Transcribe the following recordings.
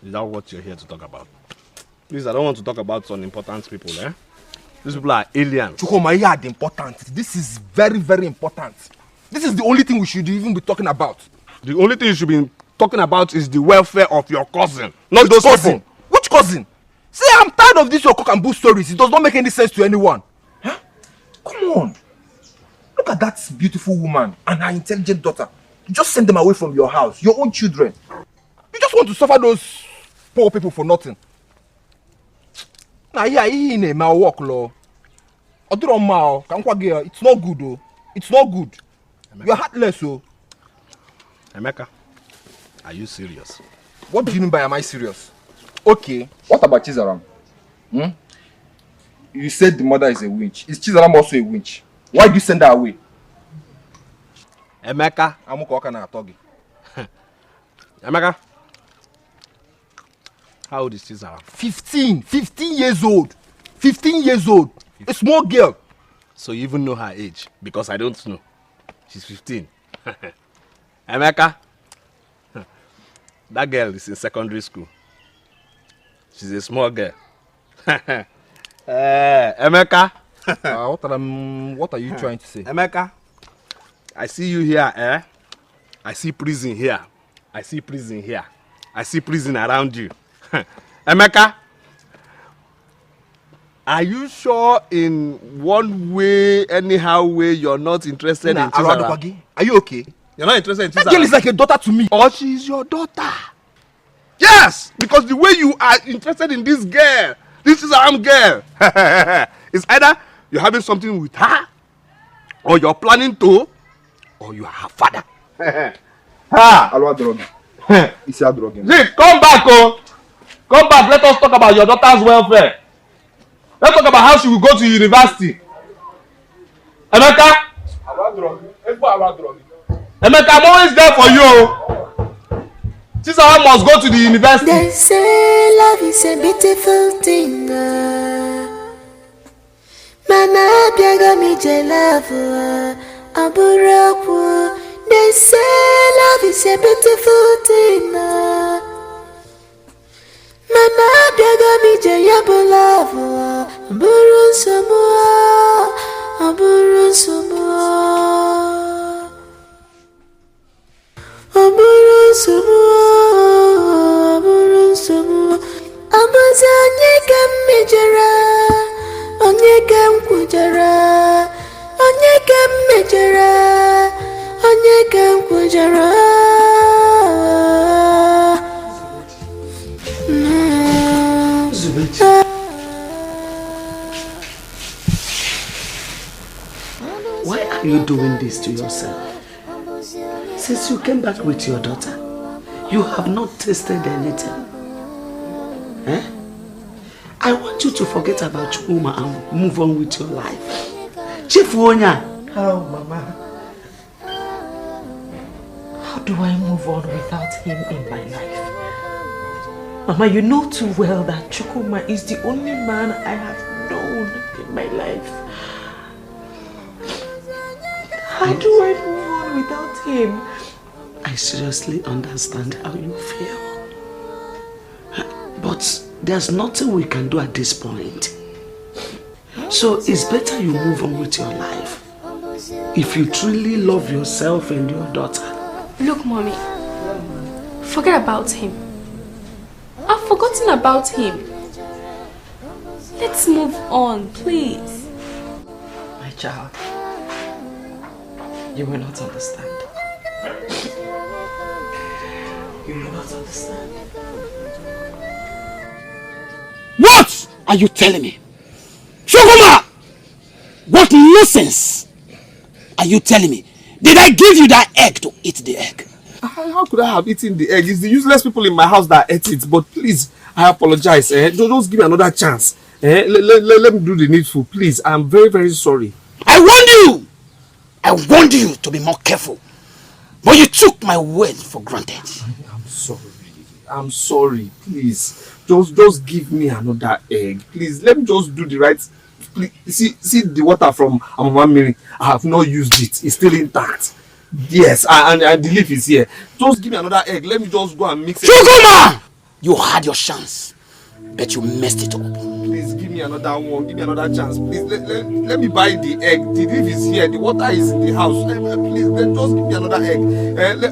Is that what you're here to talk about? Please, I don't want to talk about unimportant people, eh? These people are aliens. Chukoma, yeah, the important. This is very, very important. This is the only thing we should even be talking about. The only thing you should be talking about is the welfare of your cousin, not Which those cousin? people. Which cousin? See, I'm tired of this your cock and bull stories. It does not make any sense to anyone. Huh? Come on. Look at that beautiful woman and her intelligent daughter. You just send them away from your house, your own children. You just want to suffer those poor people for nothing. Nah, yeah, in my work law. It's not good, though. It's not good. You're heartless, oh. Emeka, are you serious? What do you mean by am I serious? Okay, what about Chizaram? You said the mother is a witch. Is Chizaram also a witch? Why do you send her away? Emeka. Emeka. How old is Chizaram? 15 years old. 15 years old. A small girl. So you even know her age? Because I don't know. She's 15. Emeka. That girl is in secondary school. She's a small girl. Emeka. What are you trying to say? Emeka, I see you here, eh? I see prison here. I see prison here. I see prison around you. Emeka, are you sure in one way, anyhow way, you're not interested in Chizaram? Are you okay? You're not interested in Chizaram? That girl is like a daughter to me. Or she's your daughter? Yes, because the way you are interested in this girl, this Chizaram girl, it's either you're having something with her, or you're planning to, or you are her father. Ha! It's your drug. Zeke, come back, oh! Come back, let us talk about your daughter's welfare. Let's talk about how she will go to university. Emeka? Emeka, I'm always there for you. Chizaram must go to the university. They say love is a beautiful thing. Mana biaga mi jelavu aburaku. They say love is a beautiful thing. Mana biaga mi jeyabulavu aburu samua aburu samua aburu samua aburu samua abaza nyeka mejera onyeka mkujara onyeka mejera onyeka mkujara. Why are you doing this to yourself? Since you came back with your daughter, you have not tasted anything. Eh? I want you to forget about Chuma and move on with your life. Chief Wonya. Oh, Mama. How do I move on without him in my life? Mama, you know too well that Chukuma is the only man I have known in my life. How do I move on without him? I seriously understand how you feel. But there's nothing we can do at this point. So it's better you move on with your life. If you truly love yourself and your daughter. Look, Mommy. Forget about him. I've forgotten about him. Let's move on, please. My child, you will not understand. You will not understand. What are you telling me? Shogoma! What nonsense are you telling me? Did I give you that egg to eat the egg? How could I have eaten the egg? It's the useless people in my house that ate it. But please, I apologize. Just give me another chance. Let me do the needful. Please, I'm very, very sorry. I warned you! I warned you to be more careful. But you took my word for granted. I'm sorry. I'm sorry. Please. Just give me another egg. Please, let me just do the right. Please, see the water from Mama Mary. I have not used it. It's still intact. Yes, and the leaf is here. Just give me another egg. Let me just go and mix it. Shuguma! You had your chance, but you messed it up. Please give me another one. Give me another chance. Please let me buy the egg. The leaf is here. The water is in the house. Please, just give me another egg.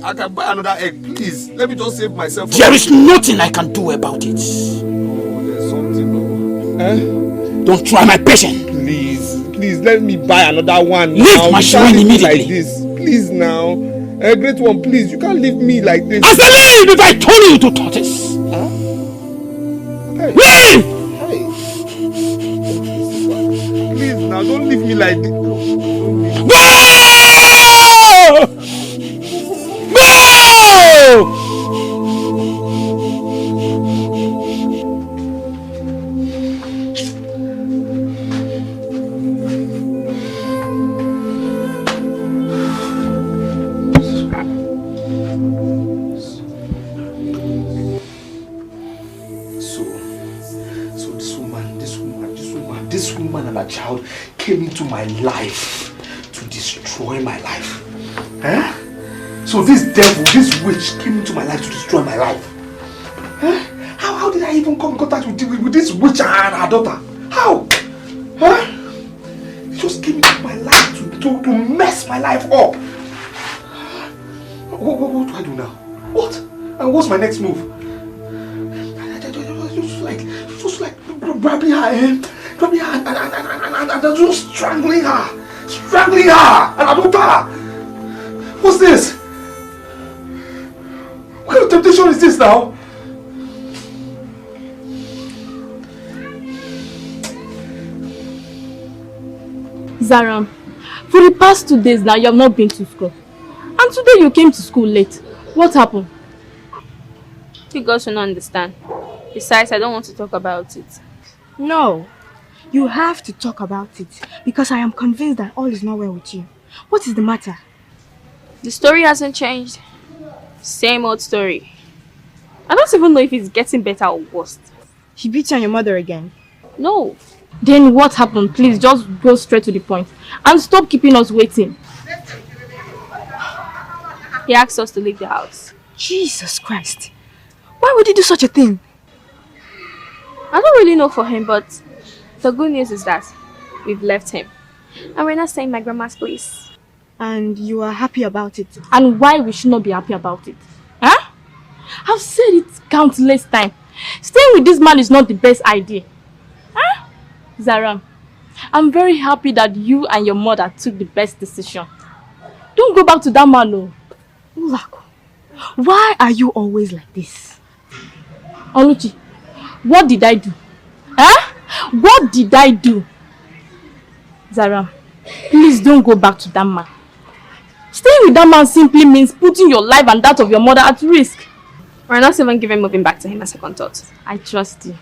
I can buy another egg. Please, let me just save myself. There is nothing I can do about it. Oh, there's something. Don't try my patience. Please, let me buy another one. Leave my shrine immediately. Like this. Please now. A great one, please. You can't leave me like this. I said leave if I told you to tortoise. Huh? Hey. Leave! Hey. Please now, don't leave me like this. Go! Go! Child came into my life to destroy my life. Huh? So this devil, this witch came into my life to destroy my life. Huh? How did I even come in contact with this witch and her daughter? How? Huh? It just came into my life to mess my life up. What do I do now? What? And what's my next move? Just like grabbing her hand. And just strangling her and adulter. What's this? What kind of temptation is this now? Zaram, for the past 2 days now you have not been to school. And today you came to school late. What happened? You guys will not understand. Besides, I don't want to talk about it. No. You have to talk about it because I am convinced that all is not well with you. What is the matter? The story hasn't changed. Same old story. I don't even know if it's getting better or worse. He beat you and your mother again? No. Then what happened? Please just go straight to the point and stop keeping us waiting. He asked us to leave the house. Jesus Christ. Why would he do such a thing? I don't really know for him, but the good news is that we've left him. And we're not staying in my grandma's place. And you are happy about it? And why we should not be happy about it? Huh? I've said it countless times. Staying with this man is not the best idea. Huh? Zaram, I'm very happy that you and your mother took the best decision. Don't go back to that man, no. Ulako, why are you always like this? Oluchi, what did I do? Huh? What did I do? Zaram, please don't go back to that man. Staying with that man simply means putting your life and that of your mother at risk. We're not even giving moving back to him a second thought. I trust you.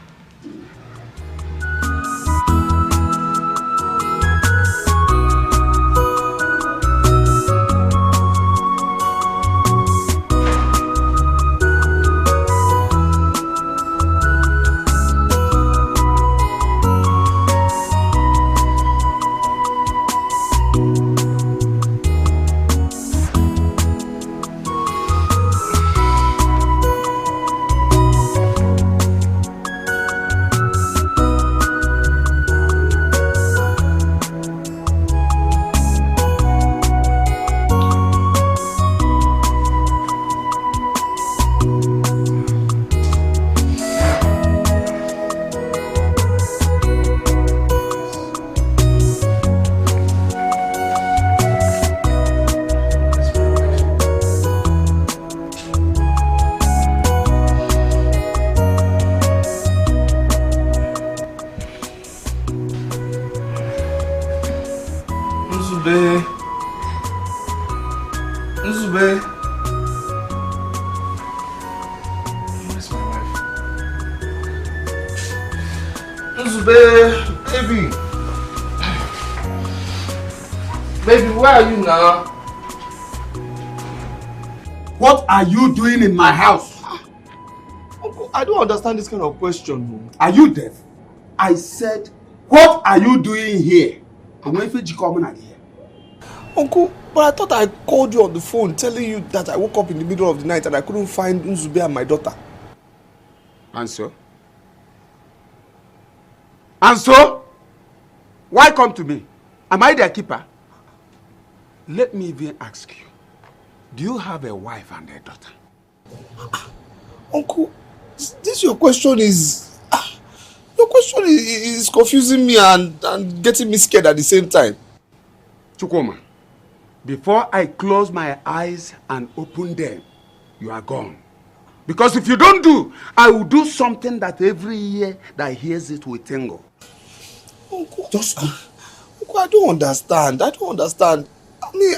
Where are you now? What are you doing in my house? Uncle, I don't understand this kind of question. Are you deaf? I said, what are you doing here? Uncle, but I thought I called you on the phone telling you that I woke up in the middle of the night and I couldn't find Nzube and my daughter. And so? And so? Why come to me? Am I their keeper? Let me even ask you. Do you have a wife and a daughter? Uncle, your question is confusing me and getting me scared at the same time. Chukwuma, before I close my eyes and open them, you are gone. Because if you don't do, I will do something that every ear that hears it will tingle. Uncle, Uncle, I don't understand. I mean,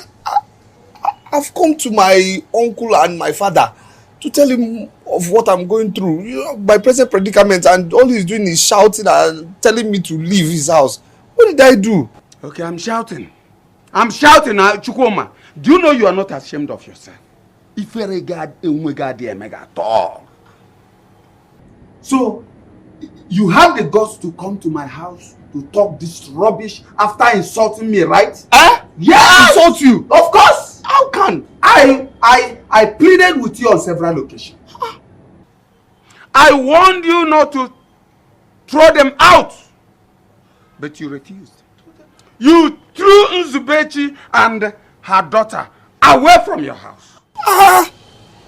I've come to my uncle and my father to tell him of what I'm going through. You know, my present predicament, and all he's doing is shouting and telling me to leave his house. What did I do? Okay, I'm shouting. Chukwuma. Do you know you are not ashamed of yourself? If you regard at all. So, you have the guts to come to my house to talk this rubbish after insulting me, right? Yes! Insult you? Of course! How can? I pleaded with you on several occasions. I warned you not to throw them out. But you refused. You threw Nzubechi and her daughter away from your house.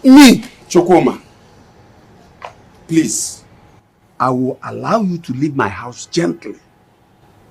Me? Chukwuma, please, I will allow you to leave my house gently.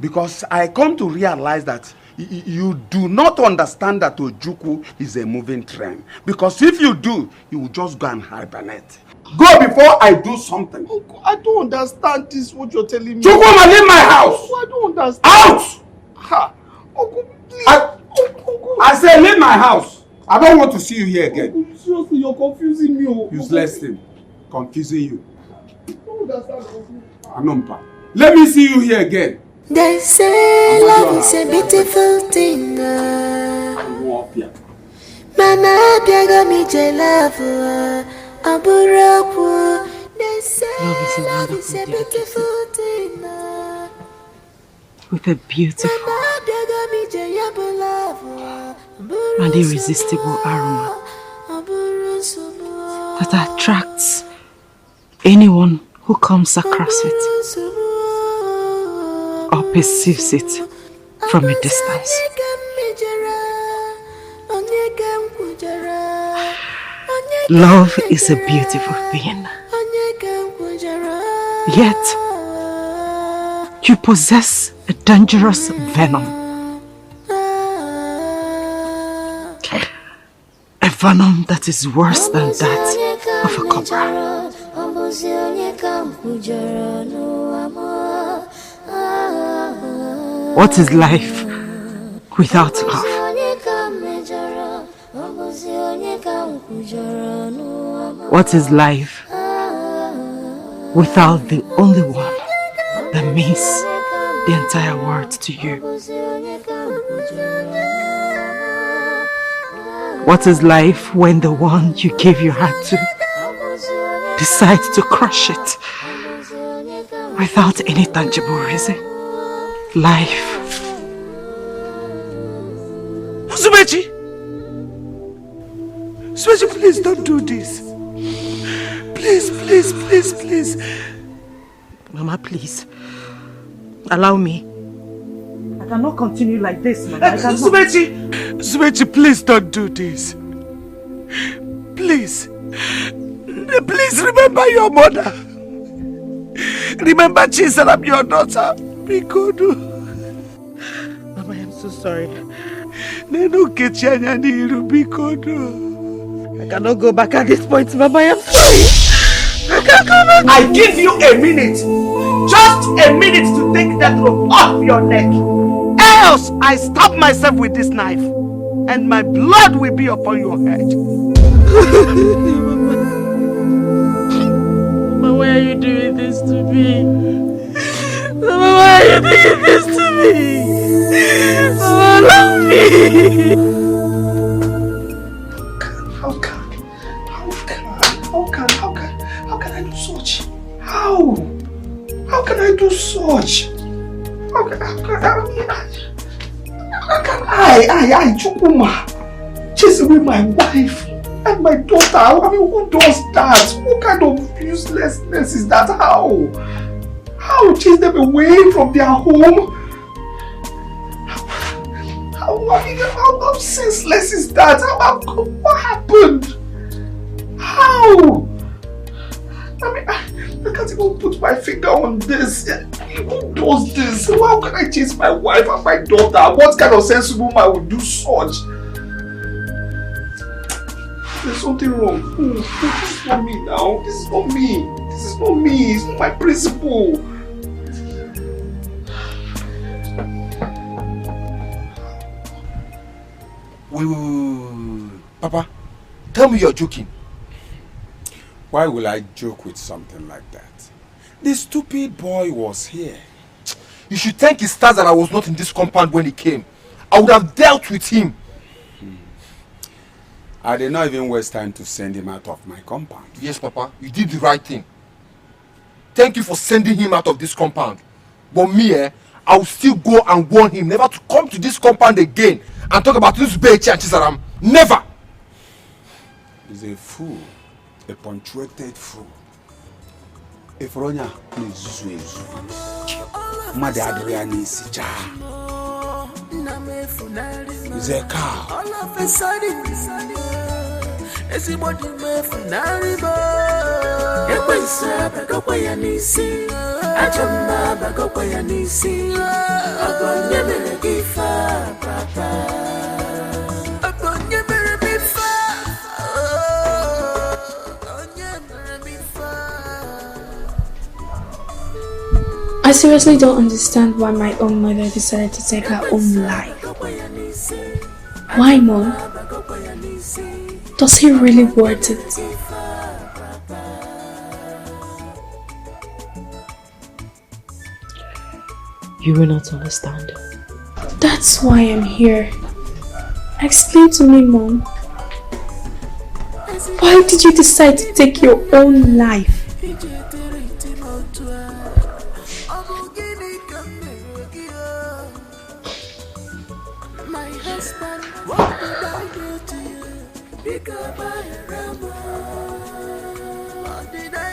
Because I come to realize that you do not understand that Ojukwu is a moving train. Because if you do, you will just go and hibernate. Go before I do something. Uncle, I don't understand this, what you're telling me. Chukwuma, leave my house! Uncle, I don't understand. Out! Ha! Uncle, please. Uncle. I say leave my house. I don't want to see you here again. Uncle, seriously, you're confusing me. Useless thing. Confusing you. I don't understand. Anumpa. Let me see you here again. They say love is a beautiful thing. Mana biaga mi jelavu aburapu. They say love is a beautiful thing. With a beautiful and irresistible aroma that attracts anyone who comes across it or perceives it from a distance. Love is a beautiful thing. Yet, you possess a dangerous venom. A venom that is worse than that of a cobra. What is life without love? What is life without the only one that means the entire world to you? What is life when the one you gave your heart to decides to crush it without any tangible reason? Life. Zubechi! Zubechi, please don't do this. Please. Mama, please. Allow me. I cannot continue like this, Mama. Zubechi, please don't do this. Please remember your mother. Remember Chisaram, your daughter. Bikodo. Mama, I am so sorry. I cannot go back at this point, Mama. I am sorry. I can't go back. I give you a minute. Just a minute to take that rope off your neck. Else I stab myself with this knife and my blood will be upon your head. Mama, why are you doing this to me? Mama, why are you doing this to me? Mama, love me. How can I do such? How can I do such? How can I, Chukwuma, chase away my wife And my daughter, I mean, who does that? What kind of uselessness is that? How? How chase them away from their home? How senseless is that? What happened? How? I mean, I can't even put my finger on this. Who does this? How can I chase my wife and my daughter? What kind of sensible man would do such? There's something wrong. This is not me now. This is not me. This is not me. It's not my principle. Wait. Papa, tell me you're joking. Why will I joke with something like that? The stupid boy was here. You should thank his stars that I was not in this compound when he came. I would have dealt with him. I did not even waste time to send him out of my compound. Yes, Papa, you did the right thing. Thank you for sending him out of this compound. But me, I will still go and warn him never to come to this compound again and talk about this Iyke and Chizaram. Never! He's a fool. A punctuated fool. If Ronya is Mother Adrian is He's a cow. All of a sudden, everybody may funaribo. Ekwesa bagokwa ya nisi, ajamba bagokwa ya nisi. Agonye mere gifa papa. Agonye mere bifa. Agonye mere bifa. I seriously don't understand why my own mother decided to take her own life. Why, Mom? Does he really want it? You will not understand. That's why I'm here. Explain to me, Mom. Why did you decide to take your own life?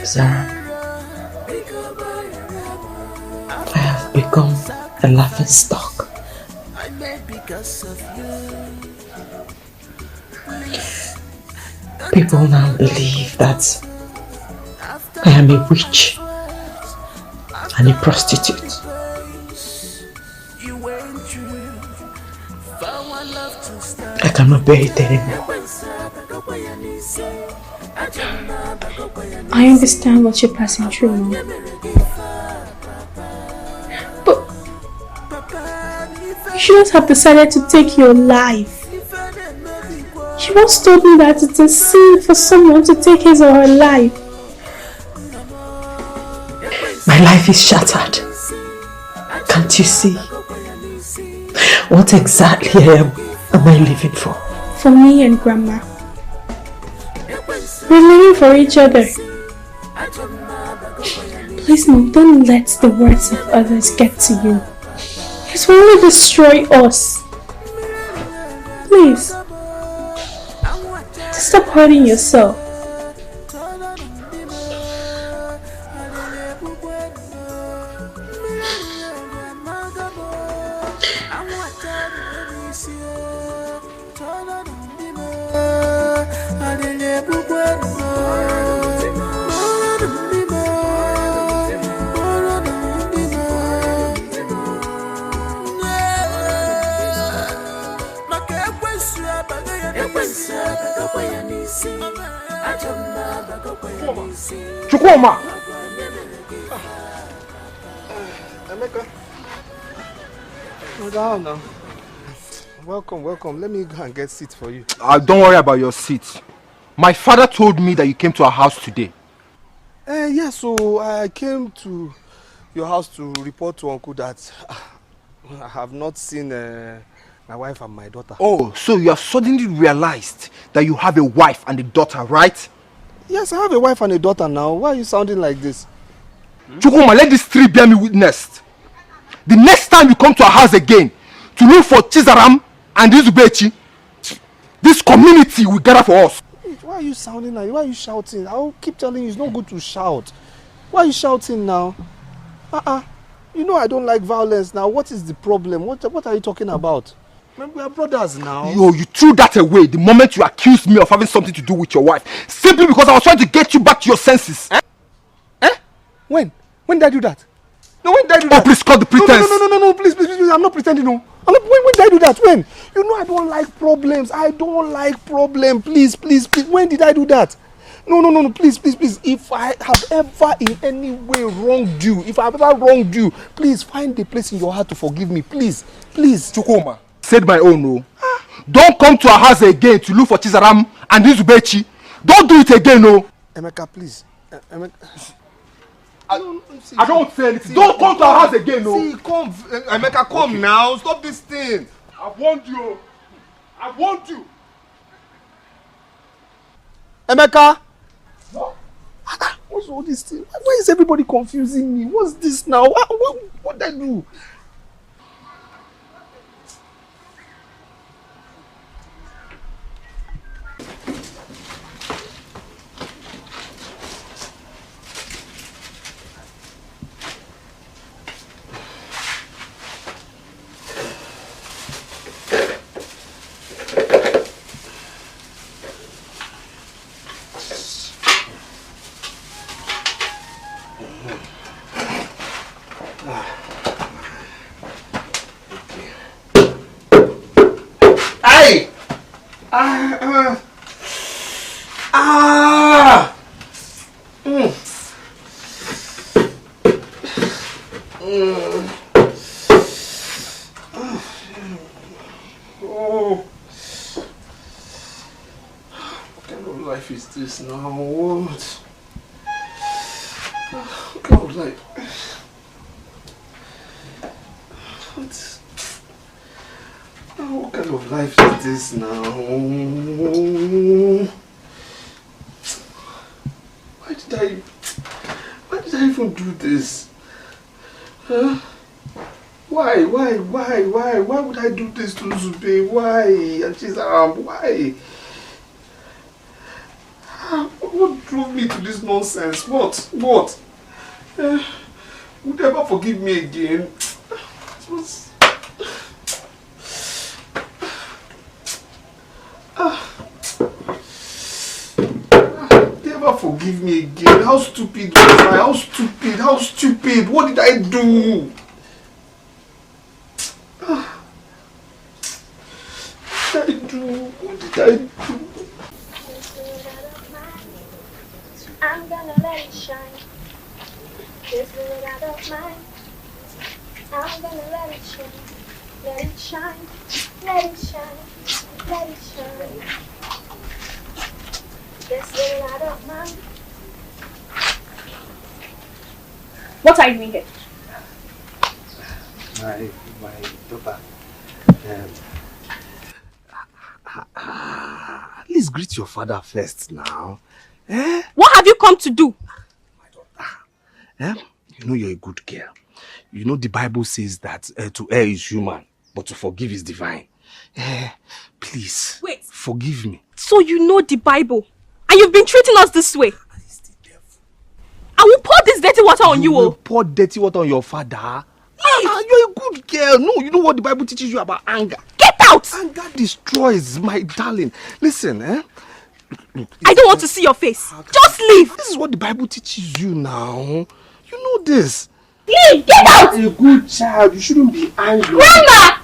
Sarah, I have become a laughing stock. People now believe that I am a witch and a prostitute. I cannot bear it anymore. I understand what you're passing through, Mom. But you shouldn't have decided to take your life. She once told me that it's a sin for someone to take his or her life. My life is shattered. Can't you see? What exactly am I living for? For me and Grandma. We're living for each other. Please, Mom, don't let the words of others get to you. It will only destroy us. Please. Stop hurting yourself. Chukwuma! Emeka. Down now. Welcome. Let me go and get seats for you. Don't worry about your seat. My father told me that you came to our house today. Yeah, so I came to your house to report to Uncle that I have not seen my wife and my daughter. Oh, so you have suddenly realized that you have a wife and a daughter, right? Yes, I have a wife and a daughter now. Why are you sounding like this? Chukwuma, let these three bear me witness. The next time you come to our house again to look for Chizaram and this Iyke, this community will gather for us. Why are you sounding like? Why are you shouting? I'll keep telling you it's not good to shout. Why are you shouting now? You know I don't like violence now. What is the problem? What are you talking about? We are brothers now. Yo, you threw that away the moment you accused me of having something to do with your wife. Simply because I was trying to get you back to your senses. When? When did I do that? No, when did I do that? Oh, please cut the pretense. No, please, I'm not pretending, no. When did I do that? When? You know I don't like problems. I don't like problems. Please. When did I do that? No, please. If I have ever in any way wronged you, please find a place in your heart to forgive me. Please. Chukoma, said my own, no. Don't come to our house again to look for Chizaram and Izubechi. Don't do it again, no. Emeka, please. I don't say anything. Don't come to our house again, no. See, come. Emeka, come now. Stop this thing. I've warned you. Emeka! What's all this thing? Why is everybody confusing me? What's this now? What did I do? This now, what kind of life? What kind of life is this now? Why did I even do this? Huh? Why would I do this to Zube? Why? And she's why? What drove me to this nonsense? What? Would you ever forgive me again? Would you ever forgive me again? How stupid was I? How stupid? What did I do? What did I do? I'm gonna let it shine. Just do it out of mine. I'm gonna let it shine. Let it shine. Let it shine. Let it shine. Just do it out of mine. What are you doing here? My daughter. At least greet your father first now. What have you come to do? My daughter. You know you're a good girl. You know the Bible says that to err is human, but to forgive is divine. Please. Wait. Forgive me. So you know the Bible, and you've been treating us this way. I will pour this dirty water on you. You will pour dirty water on your father? You're a good girl. No, you know what the Bible teaches you about anger. Get out! Anger destroys, my darling. Listen, Look, I don't want to see your face. Just leave. This is what the Bible teaches you now. You know this. Leave! Get out! You're a good child. You shouldn't be angry. Grandma!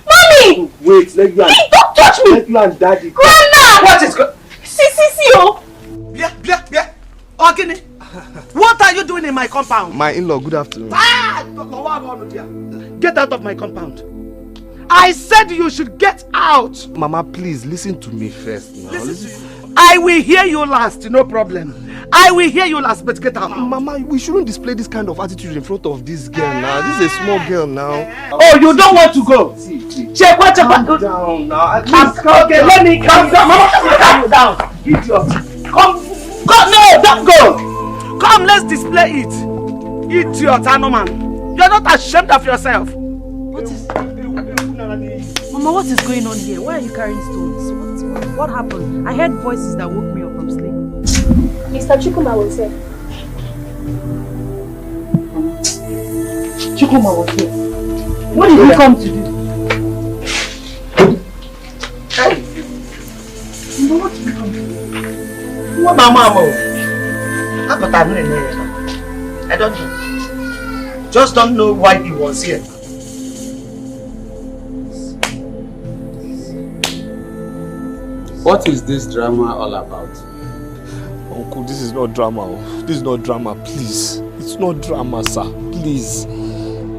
Mommy! Wait, let you and... Please don't touch me! Let you and Daddy... Grandma! What is going... See, oh! Yeah. Ogini, what are you doing in my compound? My in-law, good afternoon. Get out of my compound. I said you should get out. Mama, please listen to me first now. Listen. I will hear you last, no problem. I will hear you last, but get out. Mama, we shouldn't display this kind of attitude in front of this girl now. This is a small girl now. Oh, you don't want to go? Check what? Calm down now. Okay, let me calm down. Mama, calm down. Idiot. Come. No, don't go. Come, let's display it. Idiot, man. You're not ashamed of yourself. What is... Mama, what is going on here? Why are you carrying stones? What happened? I heard voices that woke me up from sleep. Mr. Chukuma was here. Chukuma was here. What did you come to do? Hey! What did you come to do? What Mama? I don't know. Just don't know why he was here. What is this drama all about? Uncle, this is not drama. This is not drama, please. It's not drama, sir. Please.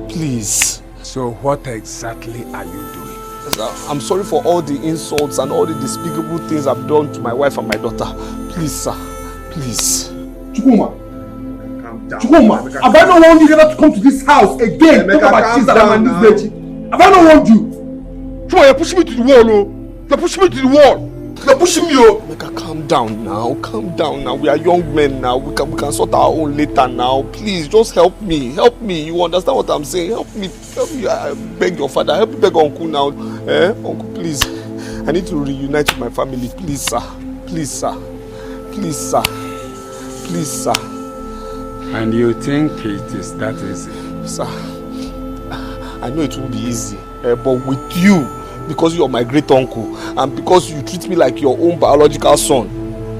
Please. So what exactly are you doing? Sir, I'm sorry for all the insults and all the despicable things I've done to my wife and my daughter. Please, sir. Please. Chukuma. Calm down. Chukuma, have I not warned you never to come to this house again? Talk about this and this lady. Have I not warned you? Chukuma, you're pushing me to the wall, oh. You're pushing me to the wall. You're pushing me, oh. Make her calm down now. Calm down now. We are young men now. We can sort our own later now. Please, just help me. Help me. You understand what I'm saying? Help me. Help me. I beg your father. Help me beg Uncle now. Uncle, please. I need to reunite with my family. Please, sir. Please, sir. Please, sir. Please, sir. And you think it is that easy? Sir, I know it won't be easy, but with you, because you're my great uncle and because you treat me like your own biological son,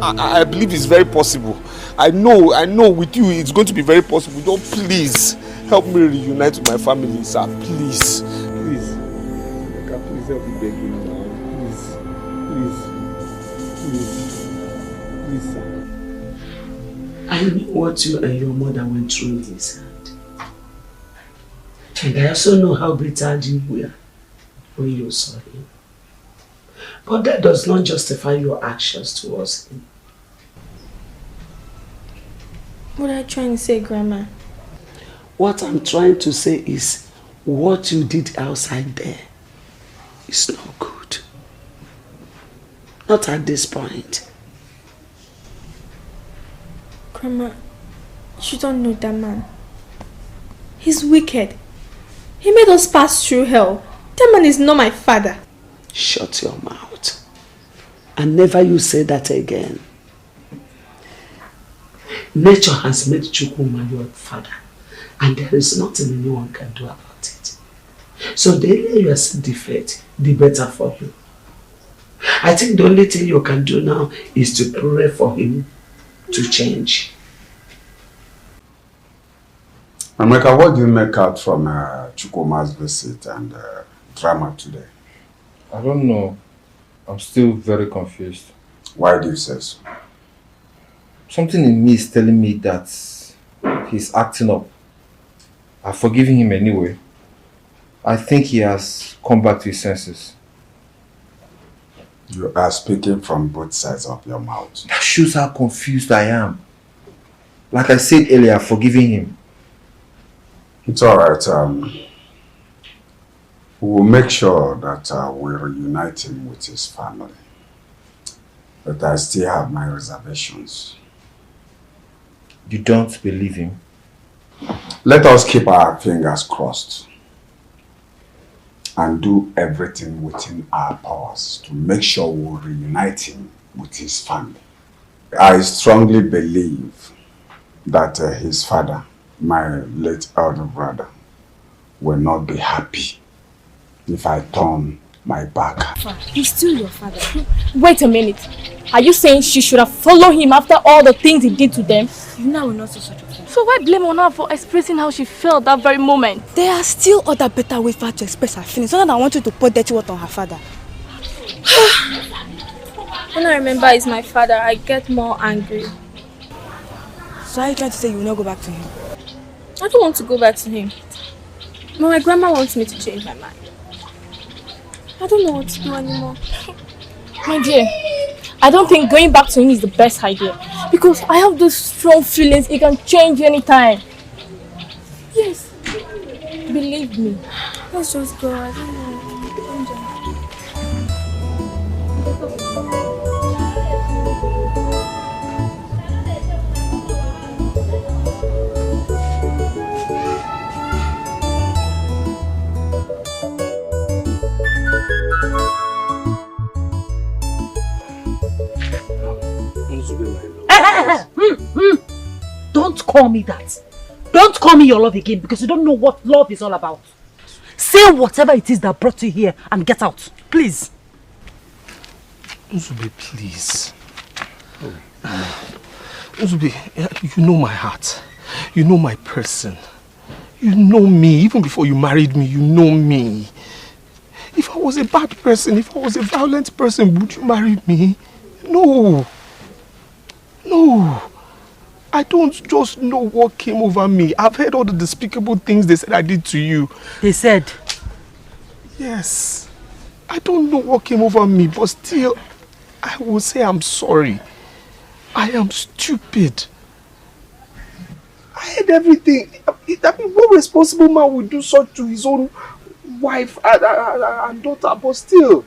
I believe it's very possible. I know with you it's going to be very possible. Don't please help me reunite with my family, sir. Please. Please. Please help me beg you now. Please, sir. I know what you and your mother went through in this hand. And I also know how bitter you were when you saw him. But that does not justify your actions towards him. What are you trying to say, Grandma? What I'm trying to say is what you did outside there is not good. Not at this point. Grandma, you don't know that man. He's wicked. He made us pass through hell. That man is not my father. Shut your mouth. And never you say that again. Nature has made Chukuma your father. And there is nothing anyone can do about it. So the earlier you accept defeat, the better for you. I think the only thing you can do now is to pray for him to change. Ameka, what do you make out from Chukwuma's visit and drama today? I don't know. I'm still very confused. Why do you say so? Something in me is telling me that he's acting up. I've forgiven him anyway. I think he has come back to his senses. You are speaking from both sides of your mouth. That shows how confused I am. Like I said earlier, I've forgiven him. It's alright. We will make sure that we reunite him with his family. But I still have my reservations. You don't believe him? Let us keep our fingers crossed and do everything within our powers to make sure we reunite him with his family. I strongly believe that his father, my late elder brother, will not be happy if I turn my back. He's still your father. Wait a minute. Are you saying she should have followed him after all the things he did to them? You now will not say such a thing. So why blame on her for expressing how she felt that very moment? There are still other better ways for her to express her feelings, other than wanting to put dirty water on her father. When I remember he's my father, I get more angry. So are you trying to say you will not go back to him? I don't want to go back to him. But my grandma wants me to change my mind. I don't know what to do anymore. My dear, I don't think going back to him is the best idea. Because I have those strong feelings it can change anytime. Yes. Believe me. Let's just go. I don't know. call me that. Don't call me your love again because you don't know what love is all about. Say whatever it is that brought you here and get out. Please. Nzube, please. Nzube, you know my heart. You know my person. You know me. Even before you married me, you know me. If I was a bad person, if I was a violent person, would you marry me? No. No. I don't just know what came over me. I've heard all the despicable things they said I did to you. They said? Yes. I don't know what came over me, but still, I will say I'm sorry. I am stupid. I heard everything. I mean, what responsible man would do such to his own wife and daughter? But still,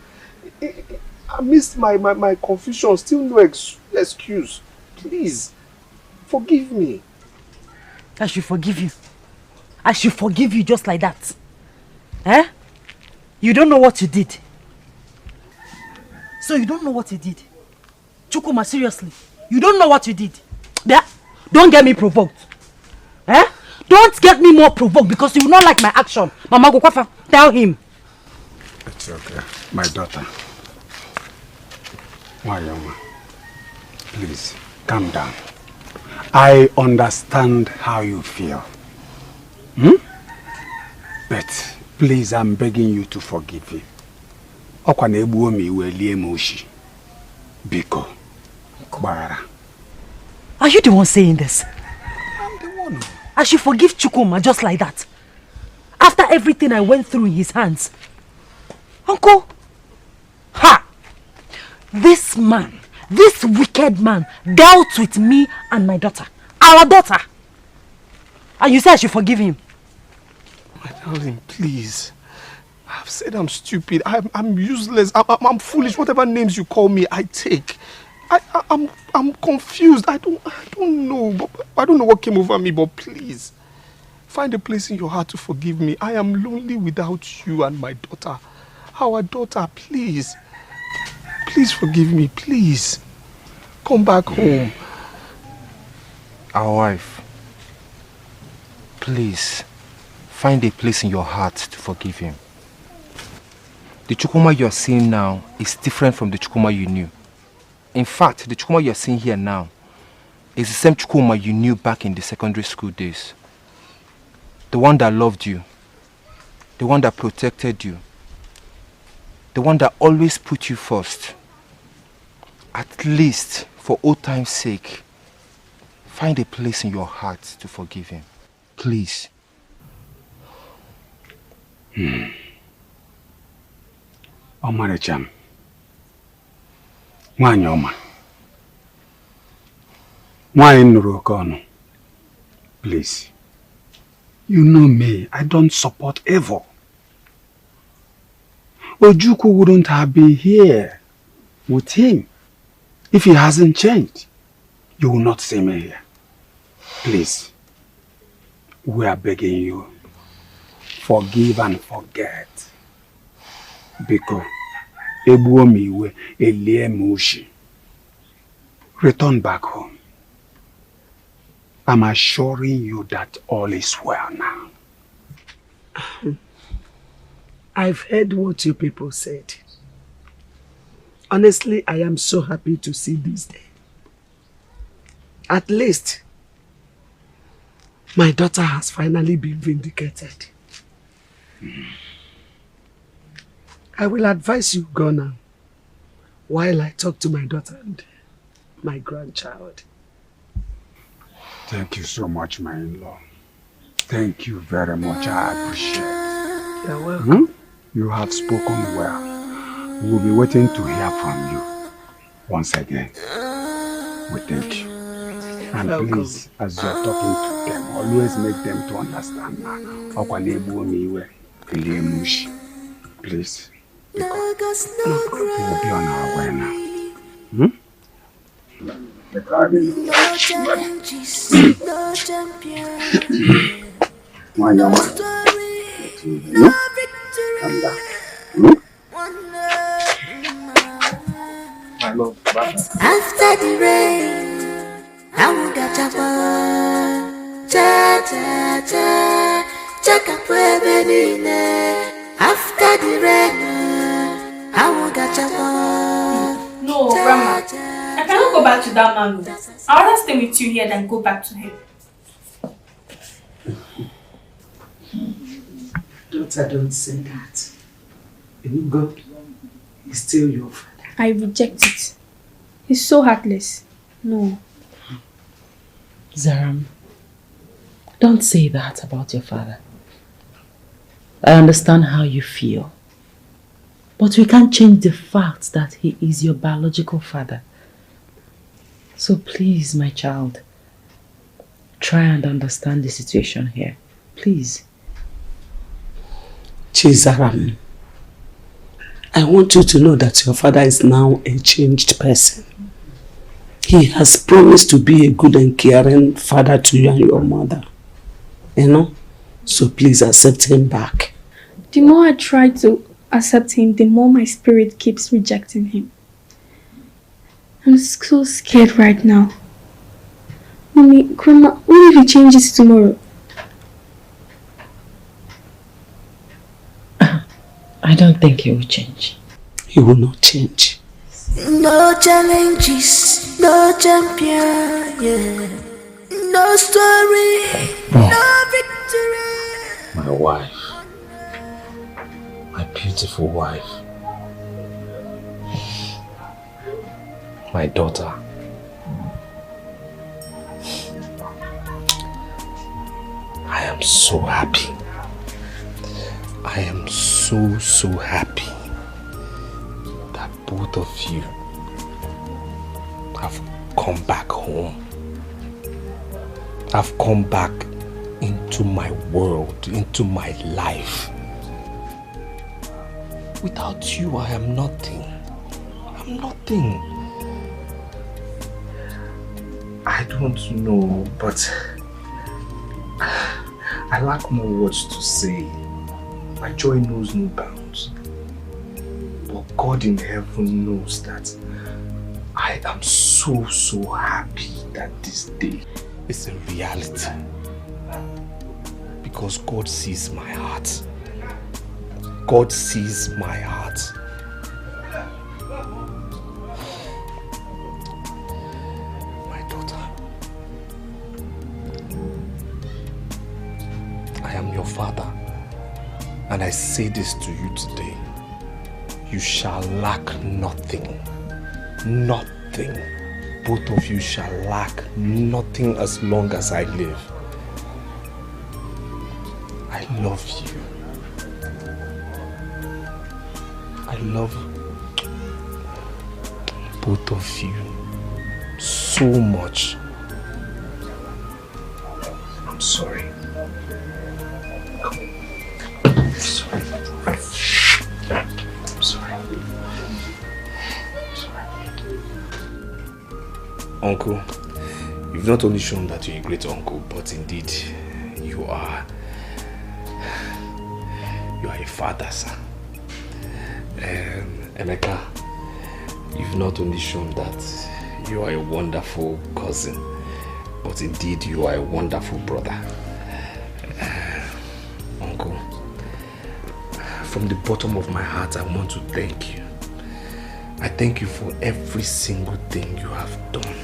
amidst my confusion, still no excuse. Please, forgive me. I should forgive you. I should forgive you just like that. Eh? You don't know what you did. So you don't know what you did. Chukuma, seriously. You don't know what you did. Don't get me provoked. Eh? Don't get me more provoked because you will not like my action. Mama Gokwafa, tell him. It's okay. My daughter. Wayoma, please, calm down. I understand how you feel. But please, I'm begging you to forgive me. Biko. Are you the one saying this? I'm the one. I should forgive Chukuma just like that. After everything I went through in his hands. Uncle, ha! This man, this wicked man dealt with me and my daughter. Our daughter. And you say I should forgive him? My darling, please. I've said I'm stupid. I'm useless. I'm foolish. Whatever names you call me, I take. I'm confused. I don't know. I don't know what came over me, but please find a place in your heart to forgive me. I am lonely without you and my daughter. Our daughter, please. Please forgive me, please. Come back home. Our wife, please find a place in your heart to forgive him. The Chukuma you are seeing now is different from the Chukuma you knew. In fact, the Chukuma you are seeing here now is the same Chukuma you knew back in the secondary school days. The one that loved you, the one that protected you, the one that always put you first. At least, for old time's sake, find a place in your heart to forgive him. Please. Omarecham. Nwanyi ọma. Nwanyi nụrụ oke ọnụ. Please. You know me, I don't support evil. Ojukwu wouldn't have been here with him if he hasn't changed. You will not see me here. Please. We are begging you. Forgive and forget. Because return back home. I'm assuring you that all is well now. I've heard what you people said. Honestly, I am so happy to see this day. At least, my daughter has finally been vindicated. I will advise you go now, while I talk to my daughter and my grandchild. Thank you so much, my in-law. Thank you very much. I appreciate it. You're welcome. You have spoken well. We will be waiting to hear from you. Once again, we thank you. And please, as you are talking to them, always make them to understand now. Please. Because we'll be on our way now. No challenges, no champion. No story, no victory. My love, bye. After the rain, I will get a cha cha cha chaka puebenine after the rain I won't get you. No, Grandma. I cannot go back to that man. I'd rather stay with you here than go back to him. Daughter, don't say that. God is still your father. I reject it. He's so heartless. No. Zaram, don't say that about your father. I understand how you feel. But we can't change the fact that he is your biological father. So please, my child, try and understand the situation here. Please. Chizaram, I want you to know that your father is now a changed person. He has promised to be a good and caring father to you and your mother. You know? So please accept him back. The more I try to accept him, the more my spirit keeps rejecting him. I'm so scared right now. Mommy, Grandma, what if he changes tomorrow? I don't think he will change. He will not change. No challenges, no champion, yeah. No story, no victory. My wife. My beautiful wife. My daughter. I am so happy. I am so happy that both of you have come back home. Have come back into my world, into my life. Without you, I am nothing. I'm nothing. I don't know, but I lack more words to say. My joy knows no bounds. But God in heaven knows that I am so happy that this day is a reality. Because God sees my heart. God sees my heart. My daughter, I am your father, and I say this to you today. You shall lack nothing. Nothing. Both of you shall lack nothing as long as I live. I love you. I love both of you so much. I'm sorry. I'm sorry. I'm sorry. Uncle, you've not only shown that you're a great uncle, but indeed you are a father, sir. Emeka, you've not only shown that you are a wonderful cousin, but indeed you are a wonderful brother. Uncle, from the bottom of my heart, I want to thank you. I thank you for every single thing you have done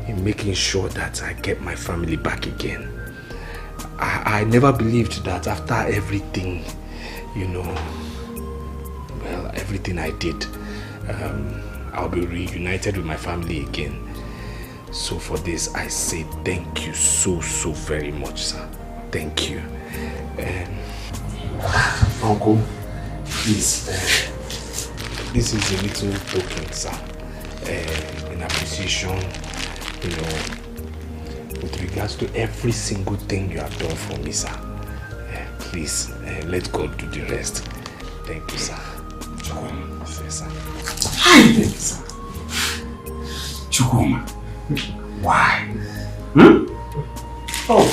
in making sure that I get my family back again. I never believed that after everything, you know, well, everything I did, I'll be reunited with my family again. So for this, I say thank you so very much, sir. Thank you. Uncle, please, this is a little token, sir, in appreciation, you know, with regards to every single thing you have done for me, sir. Please, let God do the rest. Thank you, sir. Yes, sir. Thank you, sir. Chukuma. Why? Oh.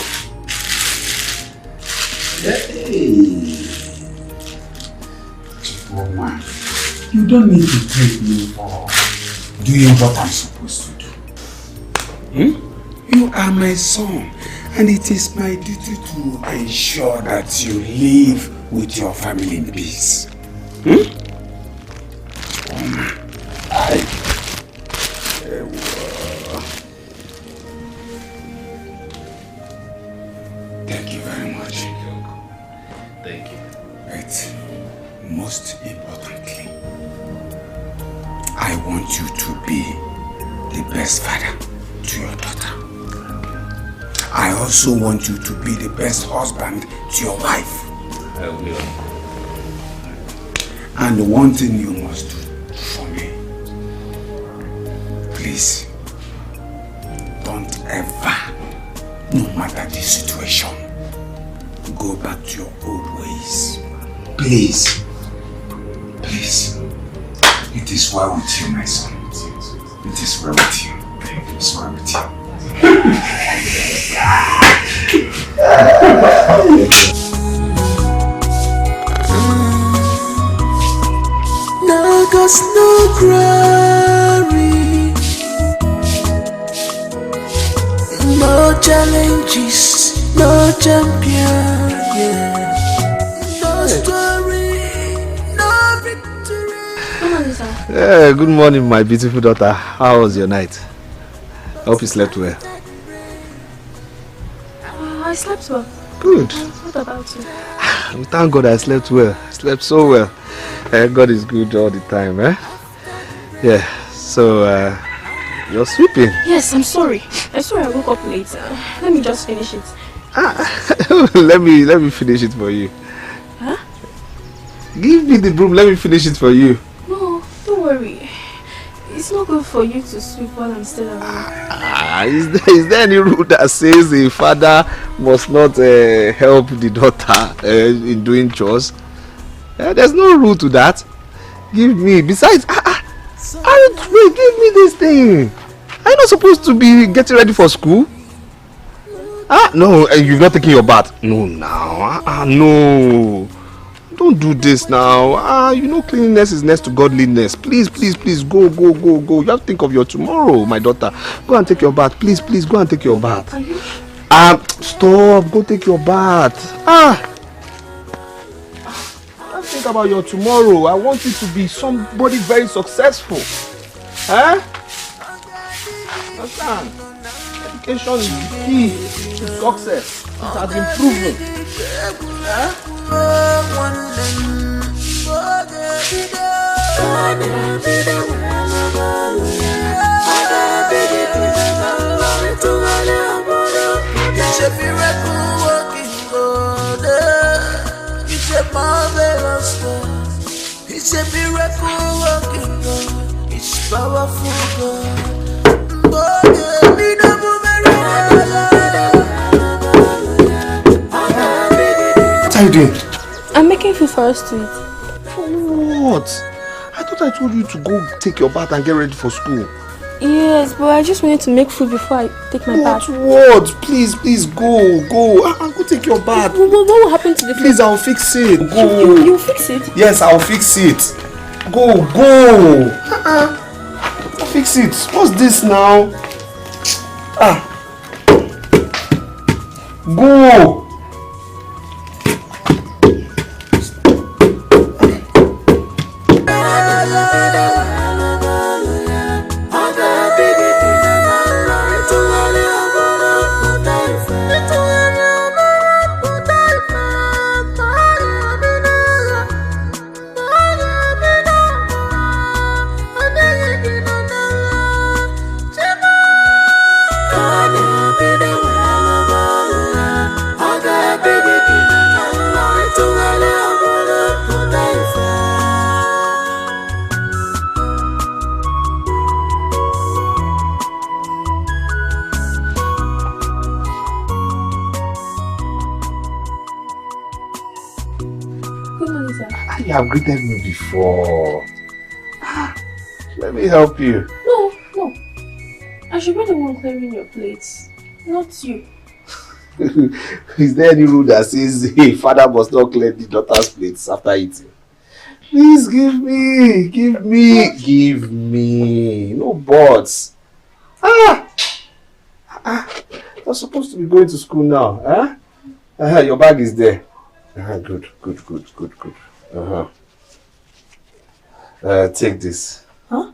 Hey. Chukuma. You don't need to thank me for doing what I'm supposed to do. You are my son, And it is my duty to ensure that you live with your family in peace. Thank you very much. Thank you. But most importantly, I want you to be the best father to your daughter. I also want you to be the best husband to your wife. I will. And one thing you must do for me, please, don't ever, no matter the situation, go back to your old ways. Please. Please. It is well with you, my son. It is well with you. It is well with you. No ghost, no glory, no challenges, no champion, yeah. No story, no victory. Yeah, good morning, my beautiful daughter. How was your night? I hope you slept well. I slept well. Good. What about you? Thank God I slept well. I slept so well. God is good all the time, eh? Yeah, so you're sweeping. Yes, I'm sorry. I'm sorry I woke up late. Let me just finish it. let me finish it for you. Huh? Give me the broom, let me finish it for you. No, don't worry. It's not good for you to sweep while I'm still around. Is there any rule that says a father must not help the daughter in doing chores? There's no rule to that. Give me. Besides, wait, give me this thing. Are you not supposed to be getting ready for school? No, you've not taken your bath. No, now. No. Don't do this now. You know cleanliness is next to godliness. Please, please, please, go. You have to think of your tomorrow, my daughter. Go and take your bath. Please, go and take your bath. Stop. Go take your bath. Think about your tomorrow. I want you to be somebody very successful. Understand? Education is the key to success. It has been proven. It's a miracle working God. It's a marvelous God. It's a miracle working God. It's powerful God. What are you doing? I'm making food for us to eat. For what? I thought I told you to go take your bath and get ready for school. Yes, but I just wanted to make food before I take my bath. What? Please, go. Go take your bath. What will happen to the food? Please, I'll fix it. Go. You'll fix it? Yes, I'll fix it. Go. I'll fix it. What's this now? Go. You have greeted me before. Let me help you. No. I should be the one clearing your plates, not you. Is there any rule that says a father must not clear the daughter's plates after eating? Please give me. No buts. Just You're supposed to be going to school now, huh? Your bag is there. Good. Take this. Huh?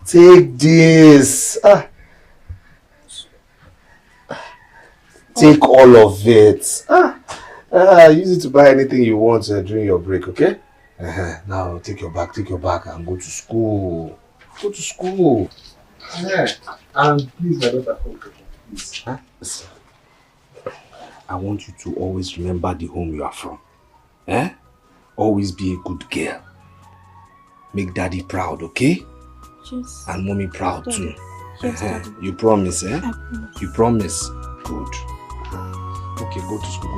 Take this. Take all of it. Use it to buy anything you want during your break, okay? Now take your bag and go to school. Go to school. And please, my daughter, please. Listen. I want you to always remember the home you are from. Always be a good girl. Make daddy proud, okay? Yes. And mommy proud too. Yes, Daddy. You promise, I promise. You promise? Good. Okay, go to school.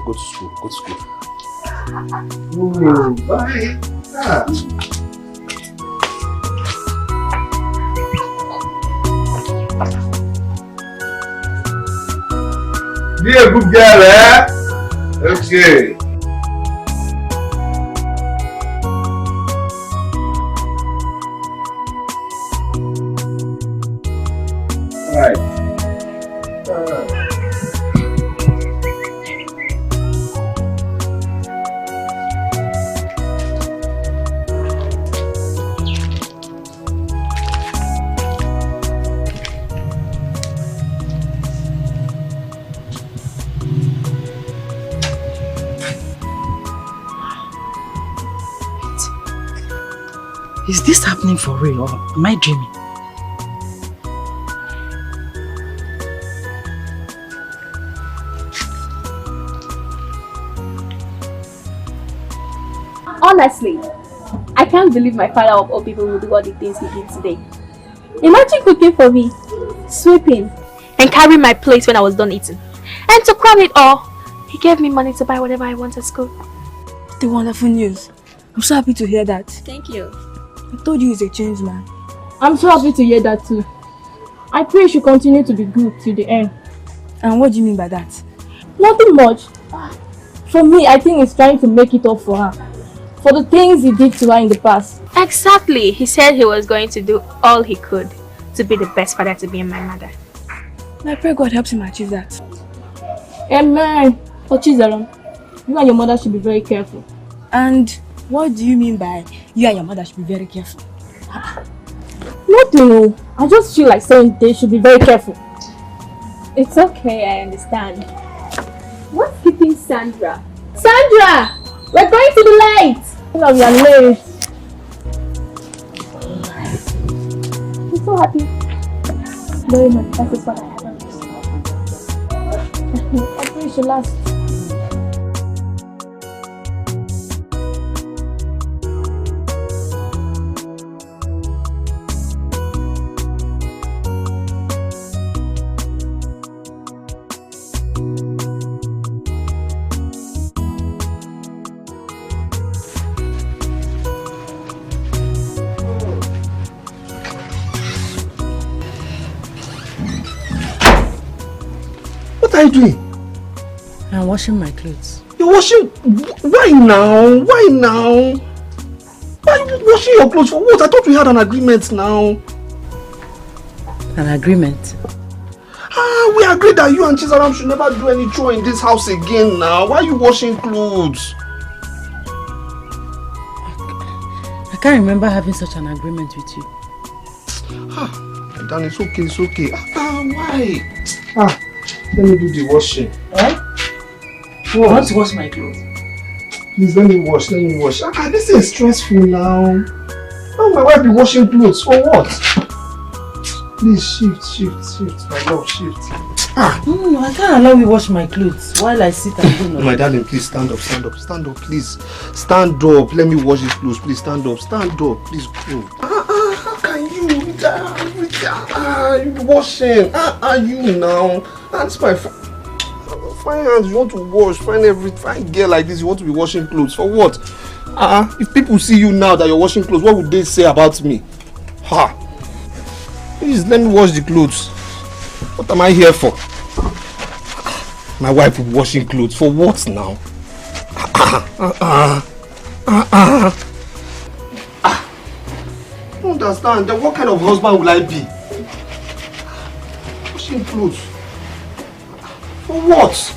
Go to school. Oh, bye. Be a good girl, Okay. Alright. Is this happening for real or am I dreaming? Honestly, I can't believe my father of all people will do all the things he did today. Imagine cooking for me, sweeping, and carrying my plates when I was done eating. And to crown it all, he gave me money to buy whatever I want at school. The wonderful news. I'm so happy to hear that. Thank you. I told you he's a changed man. I'm so happy to hear that too. I pray you should continue to be good till the end. And what do you mean by that? Nothing much. For me, I think he's trying to make it up for her. For the things he did to her in the past. Exactly. He said he was going to do all he could to be the best father to be in my mother. And I pray God helps him achieve that. Amen. Ochizaram, you and your mother should be very careful. And what do you mean by you and your mother should be very careful? Nothing. I just feel like saying they should be very careful. It's okay, I understand. What's keeping Sandra? Sandra! We're going to the light! No, we are late. I'm so happy. Very much. That is what I have. I pray you should last. What are you doing? I'm washing my clothes. You're washing? Why now? Why now? Why are you washing your clothes for what? I thought we had an agreement now. An agreement? We agreed that you and Chizaram should never do any chore in this house again now. Why are you washing clothes? I can't remember having such an agreement with you. Dan, it's okay. Why? Let me do the washing. Eh? You want to wash my clothes? Please, let me wash. This is stressful now. How my wife be washing clothes? For what? Please, shift. My love, shift. No, I can't allow you wash my clothes while I sit and do nothing. My darling, please stand up, please. Stand up. Let me wash these clothes. Please stand up. Please go. How can you? You washing? You now? That's my fine hands. You want to wash? Fine girl like this. You want to be washing clothes for what? If people see you now that you're washing clothes, what would they say about me? Please let me wash the clothes. What am I here for? My wife will be washing clothes for what now? I don't understand. Then what kind of husband will I be? Washing clothes. For what?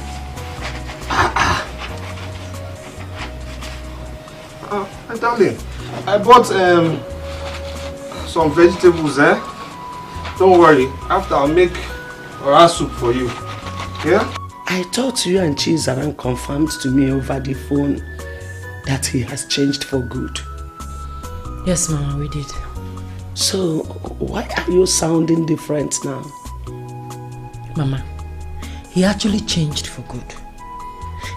My darling, I bought some vegetables, eh? Don't worry, after I'll make oran soup for you. Yeah? I thought you and Chizaran confirmed to me over the phone that he has changed for good. Yes, Mama, we did. So, why are you sounding different now? Mama, he actually changed for good.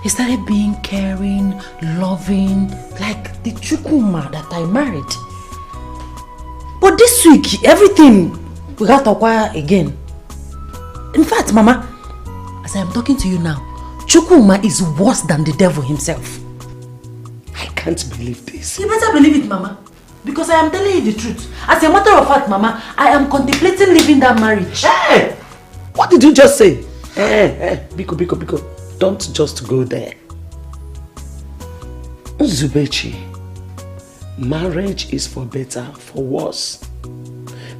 He started being caring, loving, like the Chukuma that I married. But this week, everything we got to acquire again. In fact, Mama, as I am talking to you now, Chukuma is worse than the devil himself. I can't believe this. You better believe it, Mama. Because I am telling you the truth. As a matter of fact, Mama, I am contemplating leaving that marriage. Hey! What did you just say? Hey, Biko. Don't just go there. Zubechi, marriage is for better, for worse.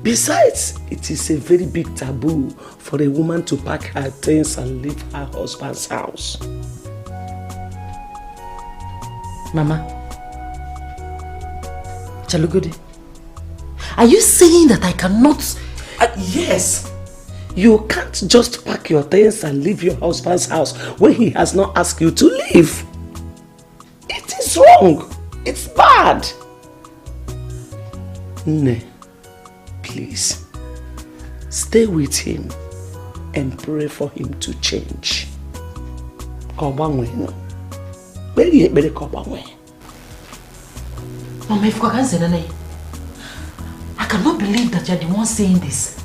Besides, it is a very big taboo for a woman to pack her things and leave her husband's house. Mama, Chalugode, are you saying that I cannot? Yes. You can't just pack your things and leave your husband's house when he has not asked you to leave. It is wrong. It's bad. Nne, please, stay with him and pray for him to change. Mama, if I cannot believe that you are the one saying this.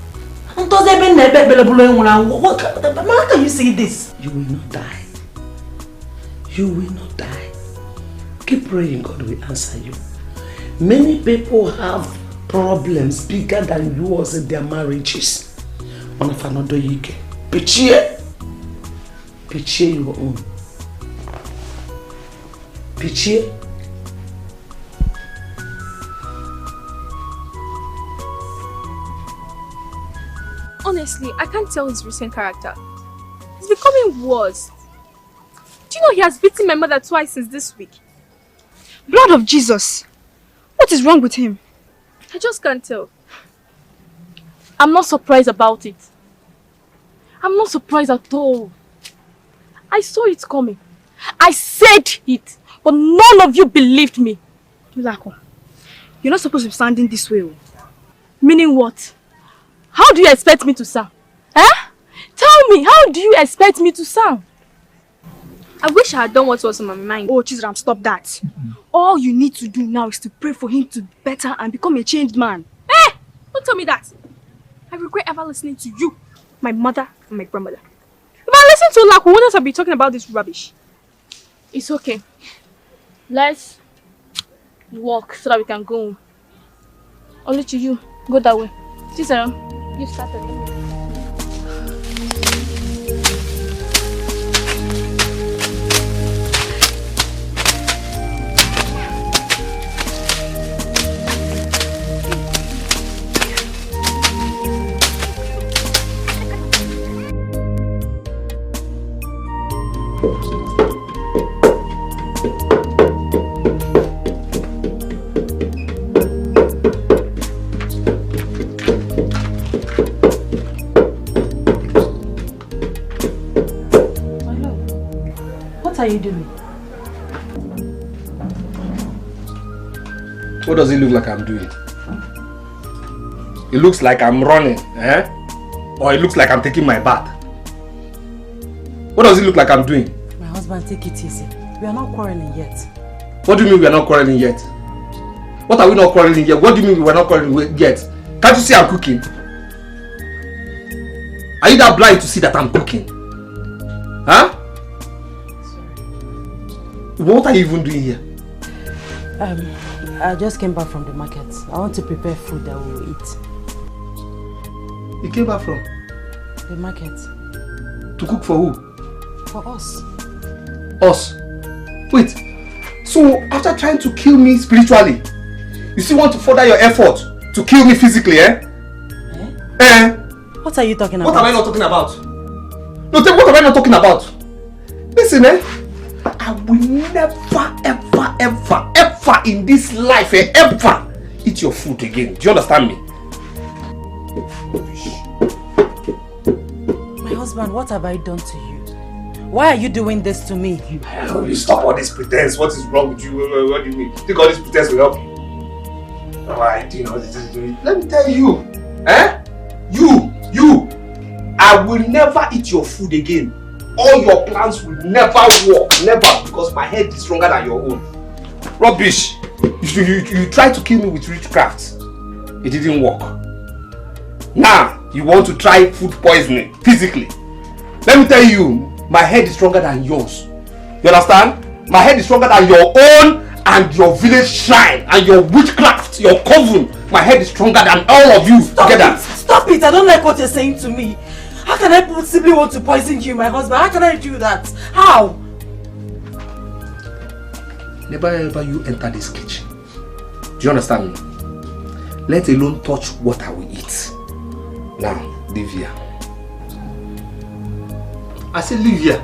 How can you say this? You will not die. You will not die. Keep praying, God will answer you. Many people have problems bigger than yours in their marriages. One of another Iyke. Picture your own. Picture. Honestly, I can't tell his recent character. He's becoming worse. Do you know he has beaten my mother twice since this week? Blood of Jesus! What is wrong with him? I just can't tell. I'm not surprised about it. I'm not surprised at all. I saw it coming. I said it, but none of you believed me. Ulako, you're not supposed to be standing this way. Meaning what? How do you expect me to sound? Huh? Tell me, how do you expect me to sound? I wish I had done what was on my mind. Oh, Chizaram, stop that. All you need to do now is to pray for him to be better and become a changed man. Hey! Don't tell me that. I regret ever listening to you, my mother, and my grandmother. If I listen to Laku, wouldn't I be talking about this rubbish? It's okay. Let's walk so that we can go home. Only to you. Go that way. Chizaram, you started. What are you doing? What does it look like I'm doing? It looks like I'm running, eh? Or it looks like I'm taking my bath. What does it look like I'm doing? My husband, take it easy. We are not quarreling yet. What do you mean we are not quarreling yet? What are we not quarreling yet? What do you mean we are not quarreling yet? Can't you see I'm cooking? Are you that blind to see that I'm cooking? Huh? What are you even doing here? I just came back from the market. I want to prepare food that we will eat. You came back from? The market. To cook for who? For us. Us? Wait. So after trying to kill me spiritually, you still want to further your effort to kill me physically, eh? What are you talking about? What am I not talking about? No, what am I not talking about? Listen, I will never, ever in this life, ever eat your food again. Do you understand me? My husband, what have I done to you? Why are you doing this to me? You stop all this pretense. What is wrong with you? What do you mean? Think all this pretense will help you? Alright, you know, let me tell you. You, I will never eat your food again. All your plans will never work. Never, because my head is stronger than your own. Rubbish. You tried to kill me with witchcraft. It didn't work. Now, you want to try food poisoning, physically. Let me tell you, my head is stronger than yours. You understand? My head is stronger than your own and your village shrine and your witchcraft, your coven. My head is stronger than all of you together. Stop it! I don't like what you're saying to me. How can I possibly want to poison you, my husband? How can I do that? How? Never ever you enter this kitchen. Do you understand me? Let alone touch what I will eat. Now, leave here. I said leave here.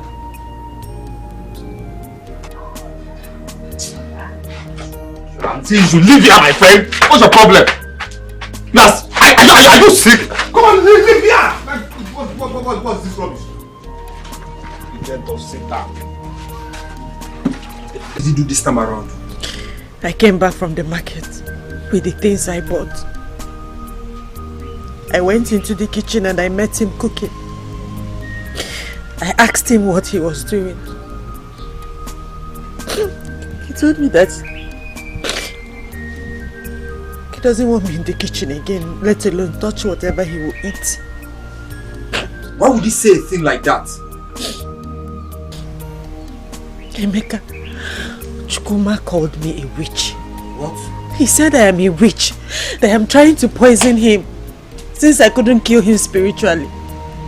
I'm saying you should leave here, my friend. What's your problem? Are you sick? Come on, leave here! What's this rubbish? You can't sit down. What did you do this time around? I came back from the market with the things I bought. I went into the kitchen and I met him cooking. I asked him what he was doing. He told me that he doesn't want me in the kitchen again, let alone touch whatever he will eat. Why would he say a thing like that? Emeka, Chukuma called me a witch. What? He said I am a witch, that I am trying to poison him since I couldn't kill him spiritually.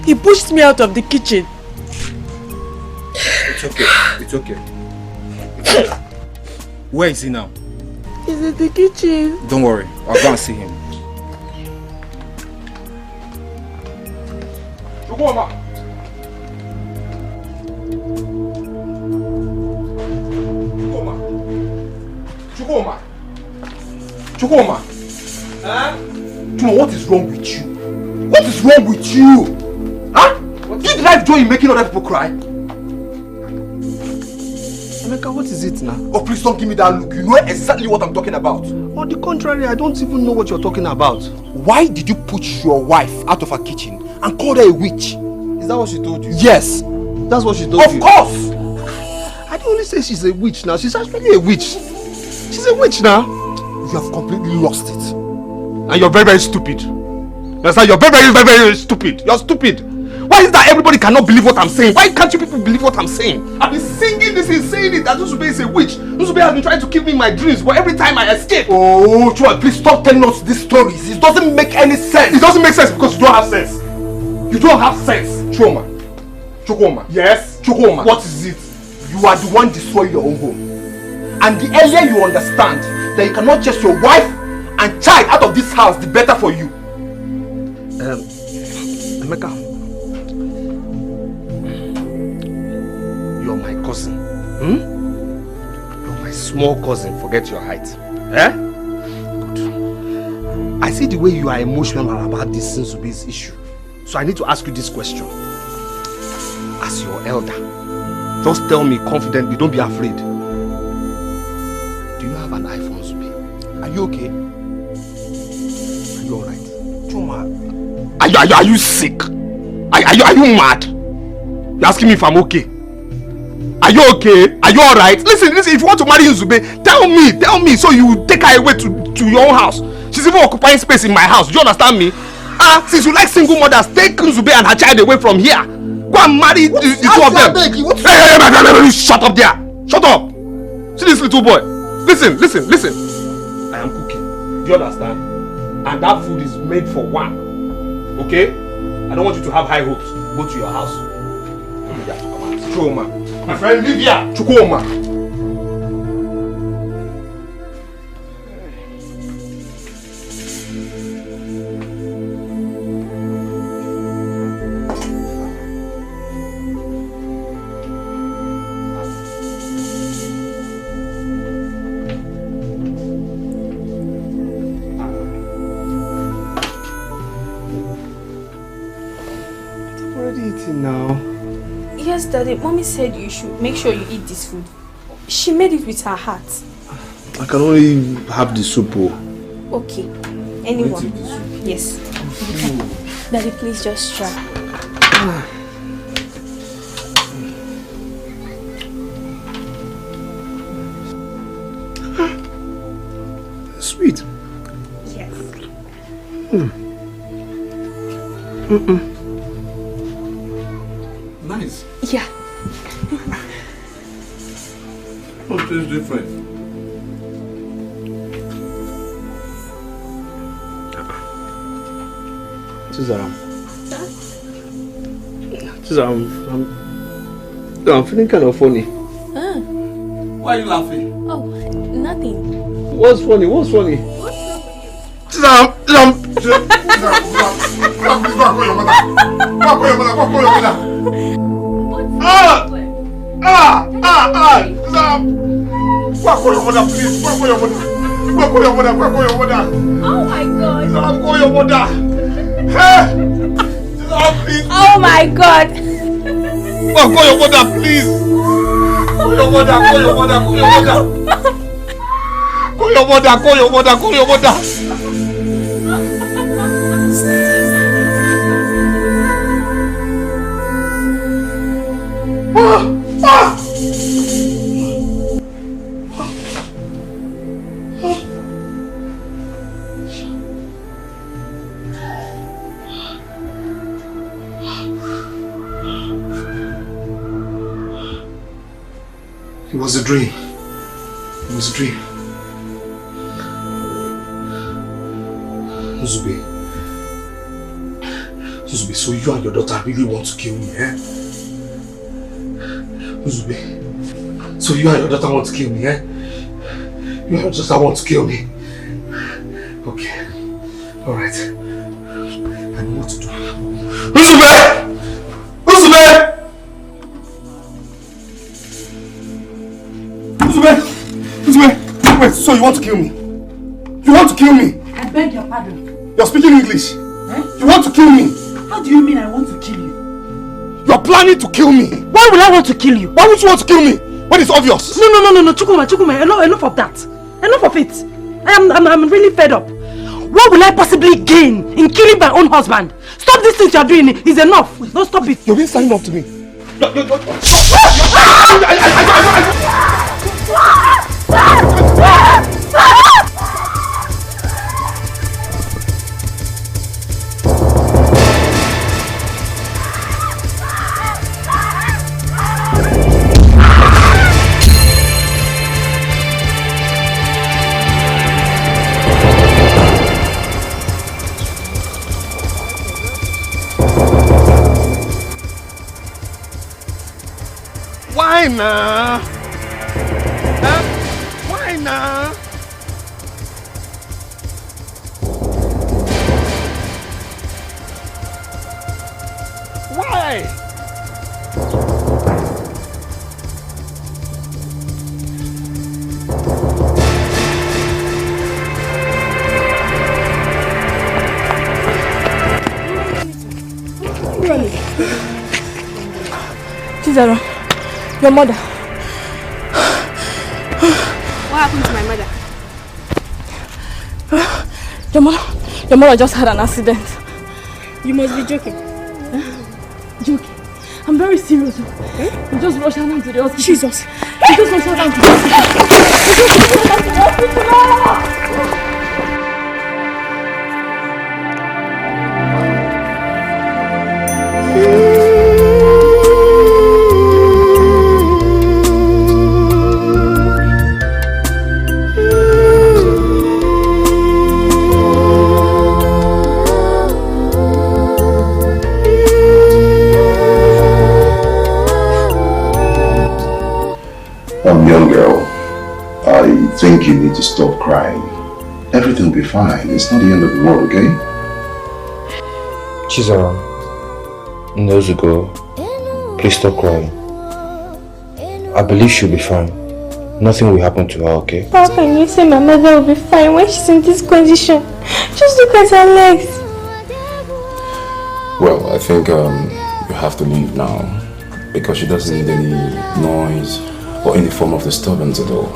He pushed me out of the kitchen. It's okay. It's okay. Where is he now? He's in the kitchen. Don't worry. I'll go and see him. Chukuma! Chukuma! Chukuma, what is wrong with you? What is wrong with you? Huh? You derive joy in making other people cry? Emeka, what is it now? Oh, please don't give me that look. You know exactly what I'm talking about. On the contrary, I don't even know what you're talking about. Why did you push your wife out of her kitchen and call her a witch? Is that what she told you? Yes. That's what she told you? Of course! I didn't only say she's a witch now. She's actually a witch. She's a witch now. You have completely lost it. And you're very, very stupid. That's how you're very, very, very, very stupid. You're stupid. Why is that everybody cannot believe what I'm saying? Why can't you people believe what I'm saying? I've been singing this and saying it that Nusube is a witch. Nusube has been trying to kill me in my dreams, but every time I escape. Oh, Troy, please stop telling us these stories. It doesn't make any sense. It doesn't make sense because you don't have sense. You don't have sense. Choma. Chukuma. Yes? Chukuma. What is it? You are the one destroying your own home. And the earlier you understand that you cannot chase your wife and child out of this house, the better for you. Emeka, you're my cousin. You're my small cousin. Forget your height. Eh? Good. I see the way you are emotional about this Sinsube's issue. So I need to ask you this question. As your elder, just tell me confidently, don't be afraid. Do you have an iPhone, Zube? Are you okay? Are you alright? Chuma, are you sick? Are you mad? You're asking me if I'm okay. Are you okay? Are you alright? Listen, if you want to marry Nzube, tell me so you take her away to your own house. She's even occupying space in my house. Do you understand me? Since you like single mothers, take Nzube and her child away from here. Go and marry the two of them. Hey, shut up there. Shut up. See this little boy. Listen. I am cooking. Do you understand? And that food is made for one. Okay? I don't want you to have high hopes. Go to your house. Chukuma. My friend, leave here. Chukuma. Daddy, Mommy said you should make sure you eat this food. She made it with her heart. I can only have the soup. Okay. Anyone? Yes. Daddy, please just try. Sweet. Yes. Nice. Yeah. Oh, it tastes different. I'm feeling kind of funny. Ah. Why are you laughing? Oh, nothing. What's funny? What's funny? Oh my God. Call your mother. Oh my God. Call your mother, please. Call your mother, call your mother, call your mother. Call your mother, call your mother, call your mother. It was a dream. It was a dream. Uzube, so you and your daughter really want to kill me, eh? Uzube, so you and your daughter want to kill me, eh? You and your daughter want to kill me. Okay. Alright. I know what to do. Uzube! Uzube! Uzube, wait, so you want to kill me? You want to kill me? I beg your pardon. You're speaking English. Eh? You want to kill me? How do you mean I want to kill you? You're planning to kill me. Why would I want to kill you? Why would you want to kill me? When it's obvious. No, Chukuma, enough of that. Enough of it. I'm really fed up. What will I possibly gain in killing my own husband? Stop this thing you're doing. It's enough. Don't stop it. You've been standing up to me. Why now? Huh? Why now? Why? Chizaro, your mother. What happened to my mother? Your mother just had an accident. You must be joking. Joking? I'm very serious. Eh? We just rushed her down to the hospital. Jesus. We just rushed her down to the hospital. Young girl, I think you need to stop crying. Everything will be fine. It's not the end of the world, okay? Chizara, Nozugo, please stop crying. I believe she'll be fine. Nothing will happen to her, okay? How can you say my mother will be fine when she's in this condition? Just look at her legs. Well, I think you have to leave now. because she doesn't need any noise or any form of disturbance at all.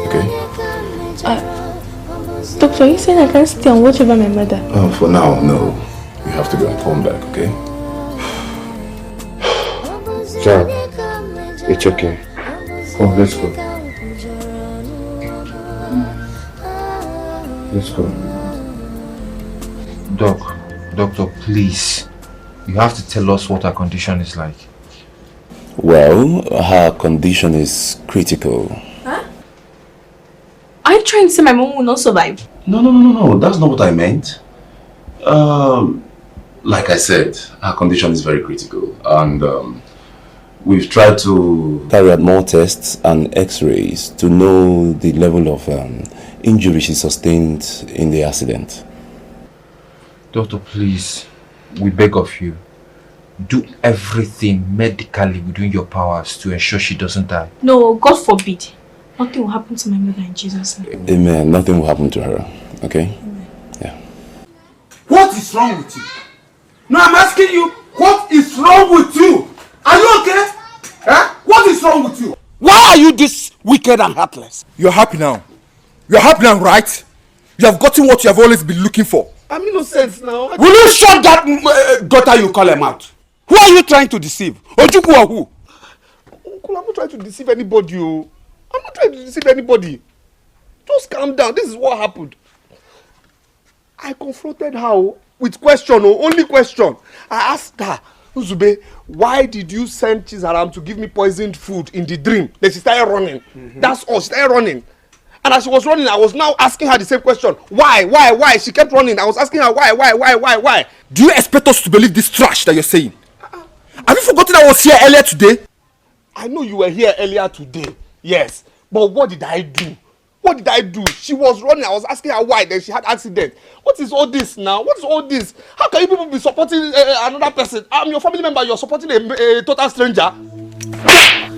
Okay? Doctor, you said I can't stay and watch over my mother. For now, no. You have to go and come back, okay? John, it's okay. Come, let's go. Let's go. Doctor, please. You have to tell us what her condition is like. Well, her condition is critical. Huh? Are you trying to say my mom will not survive? No. That's not what I meant. Like I said, her condition is very critical. And we've tried to carry out more tests and x-rays to know the level of injury she sustained in the accident. Doctor, please, we beg of you, do everything medically within your powers to ensure she doesn't die. No, God forbid. Nothing will happen to my mother in Jesus' name. Amen. Nothing will happen to her. Okay? Amen. Yeah. What is wrong with you? No, I'm asking you, what is wrong with you? Are you okay? Huh? What is wrong with you? Why are you this wicked and heartless? You're happy now. You're happy now, right? You have gotten what you have always been looking for. I'm innocent now. Will you shut that daughter you call him out? Who are you trying to deceive? Ojukwu or who? Uncle, I'm not trying to deceive anybody. I'm not trying to deceive anybody. Just calm down. This is what happened. I confronted her with question, only question. I asked her, Nzube, why did you send Chizaram to give me poisoned food in the dream? Then she started running. That's all. She started running. And as she was running, I was now asking her the same question. Why? She kept running. I was asking her why? Do you expect us to believe this trash that you're saying? Have you forgotten I was here earlier today? I know you were here earlier today. Yes. But what did I do? She was running. I was asking her why. Then she had accident. What is all this now? What is all this? How can you people be supporting another person? I'm your family member. You're supporting a total stranger.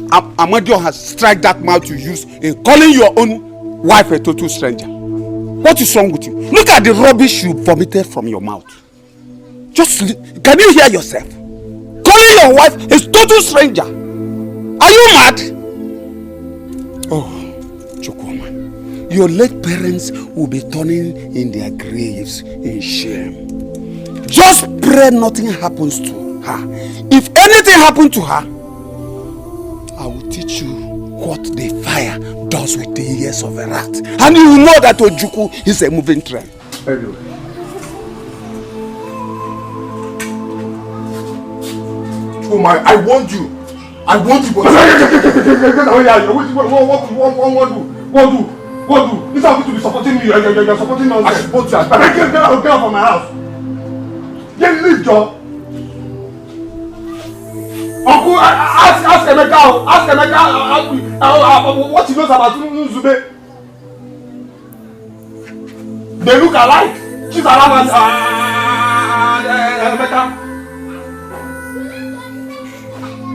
Amadio has struck that mouth you use in calling your own wife a total stranger. What is wrong with you? Look at the rubbish you vomited from your mouth. Can you hear yourself? Calling your wife a total stranger. Are you mad? Oh, Chukwuma, your late parents will be turning in their graves in shame. Just pray nothing happens to her. If anything happened to her, I will teach you what the fire does with the ears of a rat. And you will know that Ojukwu is a moving train. Anyway. Chuma, I warned you. But what do? This is how to be supporting me. You're supporting me. I support you. Get out from my house. Leave, Joe. Uncle, ask Emeka. What he knows about Nzube. They look alike. She's around and Emeka.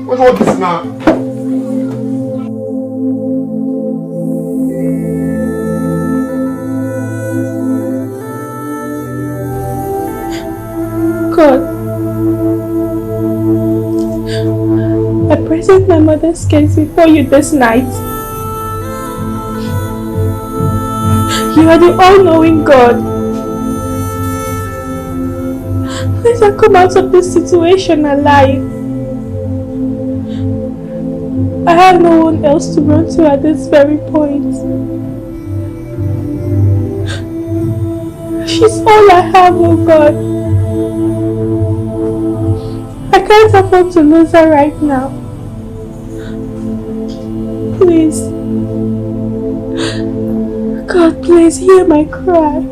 What's all this now? God, I present my mother's case before you this night. You are the all-knowing God. Please come out of this situation alive. I have no one else to run to at this very point. She's all I have, oh God. I can't afford to lose her right now. Please. God, please hear my cry.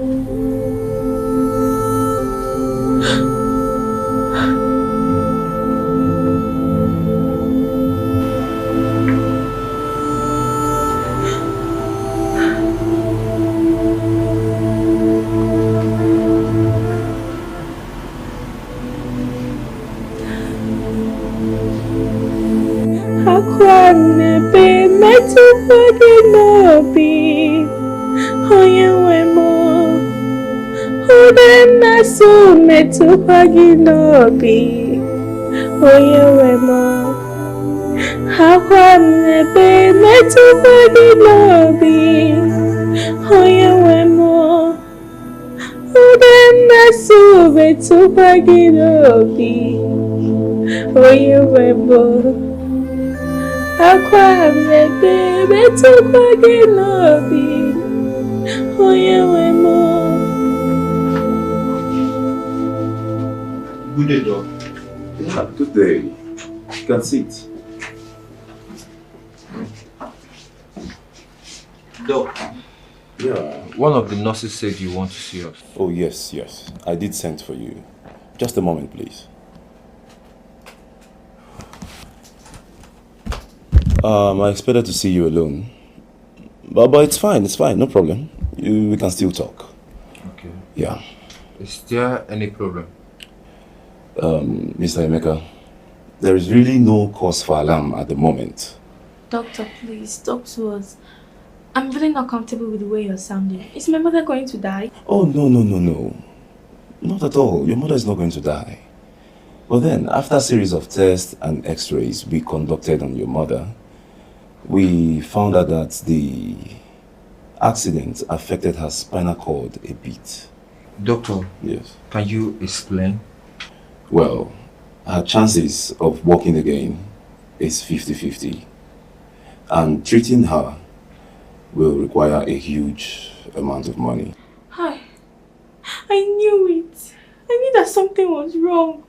Oye wemo, akwa mnebe metubagi lobi. Oye wemo, ude mesu metubagi lobi. Oye wemo, akwa mnebe metubagi lobi. Oye wemo. Good day, Doc. Yeah, good day. You can sit. Doc. Yeah. One of the nurses said you want to see us. Oh, yes, yes. I did send for you. Just a moment, please. I expected to see you alone. But it's fine, no problem. We can still talk. Okay. Yeah. Is there any problem? Mr. Emeka, there is really no cause for alarm at the moment. Doctor, please, talk to us. I'm really not comfortable with the way you're sounding. Is my mother going to die? Oh, no. Not at all. Your mother is not going to die. But then, after a series of tests and x-rays we conducted on your mother, we found out that the accident affected her spinal cord a bit. Doctor, yes. Can you explain? Well, her chances of walking again is 50-50. And treating her will require a huge amount of money. Hi. I knew it. I knew that something was wrong.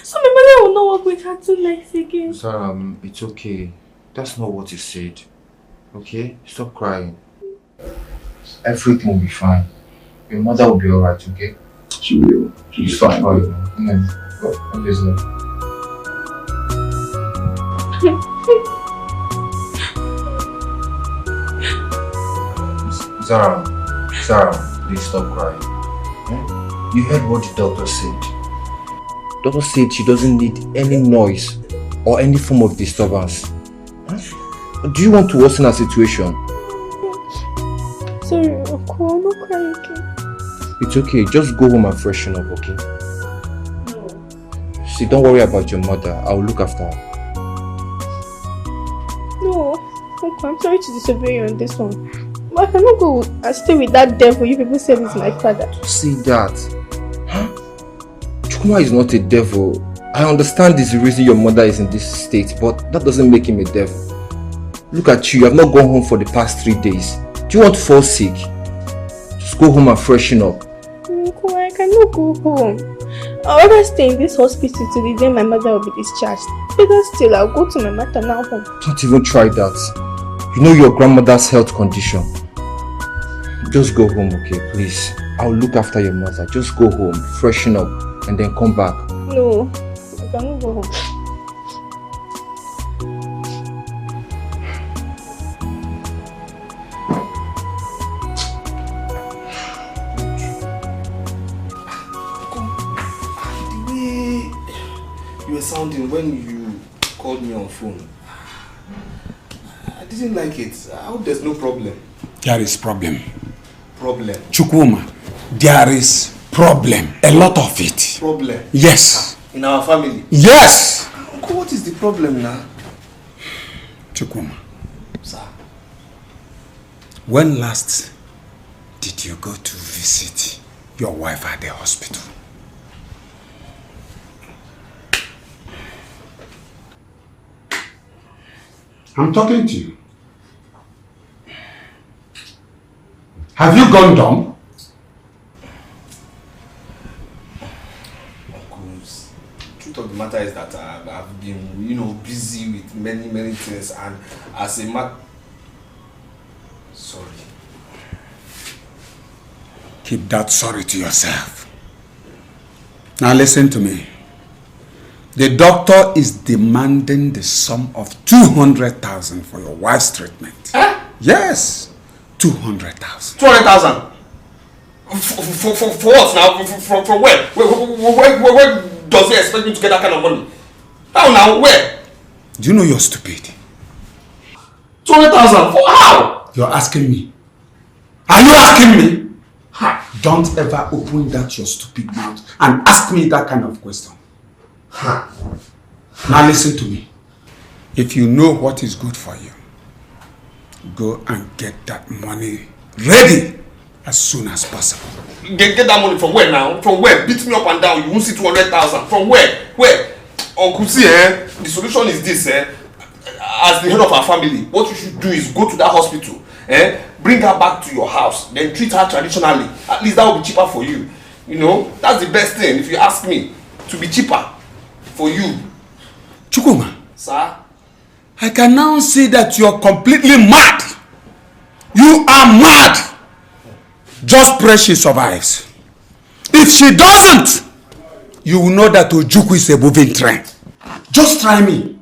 So my mother will not walk with her 2 legs again. Sarah, it's okay. That's not what you said. Okay? Stop crying. Everything will be fine. Your mother will be alright, okay? She will. She'll be fine. Obviously. Sarah, please stop crying. You heard what the doctor said. Doctor said she doesn't need any noise or any form of disturbance. Do you want to worsen her situation? Sorry, Uncle, I'm not crying again. It's okay, just go home and freshen up, okay? No. See, don't worry about your mother. I will look after her. No, Uncle, I'm sorry to disobey you on this one. But I cannot go and stay with that devil you people said is my father. See that? Chukuma is not a devil. I understand this is the reason your mother is in this state, but that doesn't make him a devil. Look at you have not gone home for the past 3 days. Do you want to fall sick? Just go home and freshen up. Uncle, I cannot go home. I'll rather stay in this hospital till the day my mother will be discharged. Better still, I'll go to my maternal home. Don't even try that. You know your grandmother's health condition. Just go home, okay, please. I'll look after your mother. Just go home, freshen up, and then come back. No, I cannot go home. The way you were sounding when you called me on phone, I didn't like it. I hope there's no problem. There is problem. Problem? Chukwuma, there is problem. A lot of it. Problem? Yes. In our family? Yes. Uncle, what is the problem now? Chukwuma. Sir? When last did you go to visit your wife at the hospital? I'm talking to you. Have you gone dumb? Uncles, truth of the matter is that I've been, busy with many things, and as a man, sorry. Keep that sorry to yourself. Now listen to me. The doctor is demanding the sum of 200,000 for your wife's treatment. Huh? Yes. 200,000. 200,000? For what now? From where? Where does he expect me to get that kind of money? How now? Where? Do you know you're stupid? 200,000? For how? You're asking me. Are you asking me? Don't ever open that your stupid mouth and ask me that kind of question. Now listen to me. If you know what is good for you, go and get that money ready as soon as possible. Get that money from where now? From where? Beat me up and down. You won't see 200,000. From where? Where? Uncle, see, the solution is this, as the head of our family, what you should do is go to that hospital, bring her back to your house, then treat her traditionally. At least that will be cheaper for you. You know, that's the best thing, if you ask me, to be cheaper for you. Chukuma. Sir? I can now see that you are completely mad. You are mad. Just pray she survives. If she doesn't, you will know that Ojukwu is a moving train. Just try me.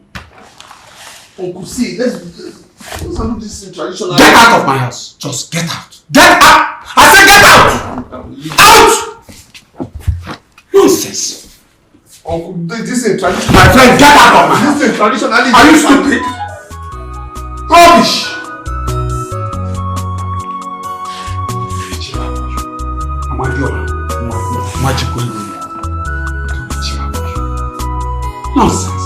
Uncle, see, let's handle this in traditional. Get out of my house. Just get out. Get out! I said get out! Out! Nonsense. Uncle, this is traditional. My friend, get out of my house. This is traditionally. Are you stupid? Rubbish! Nonsense.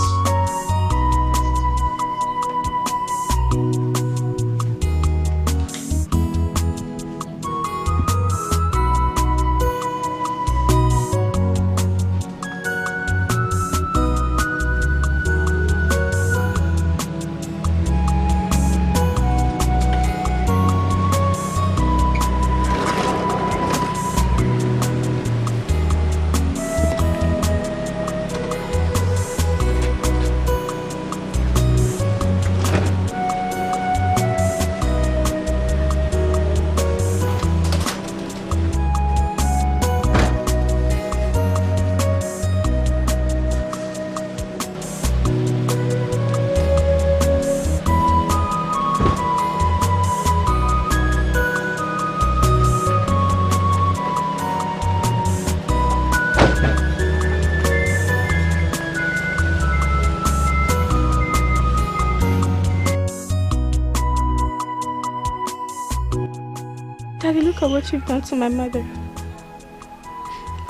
Daddy, look at what you've done to my mother.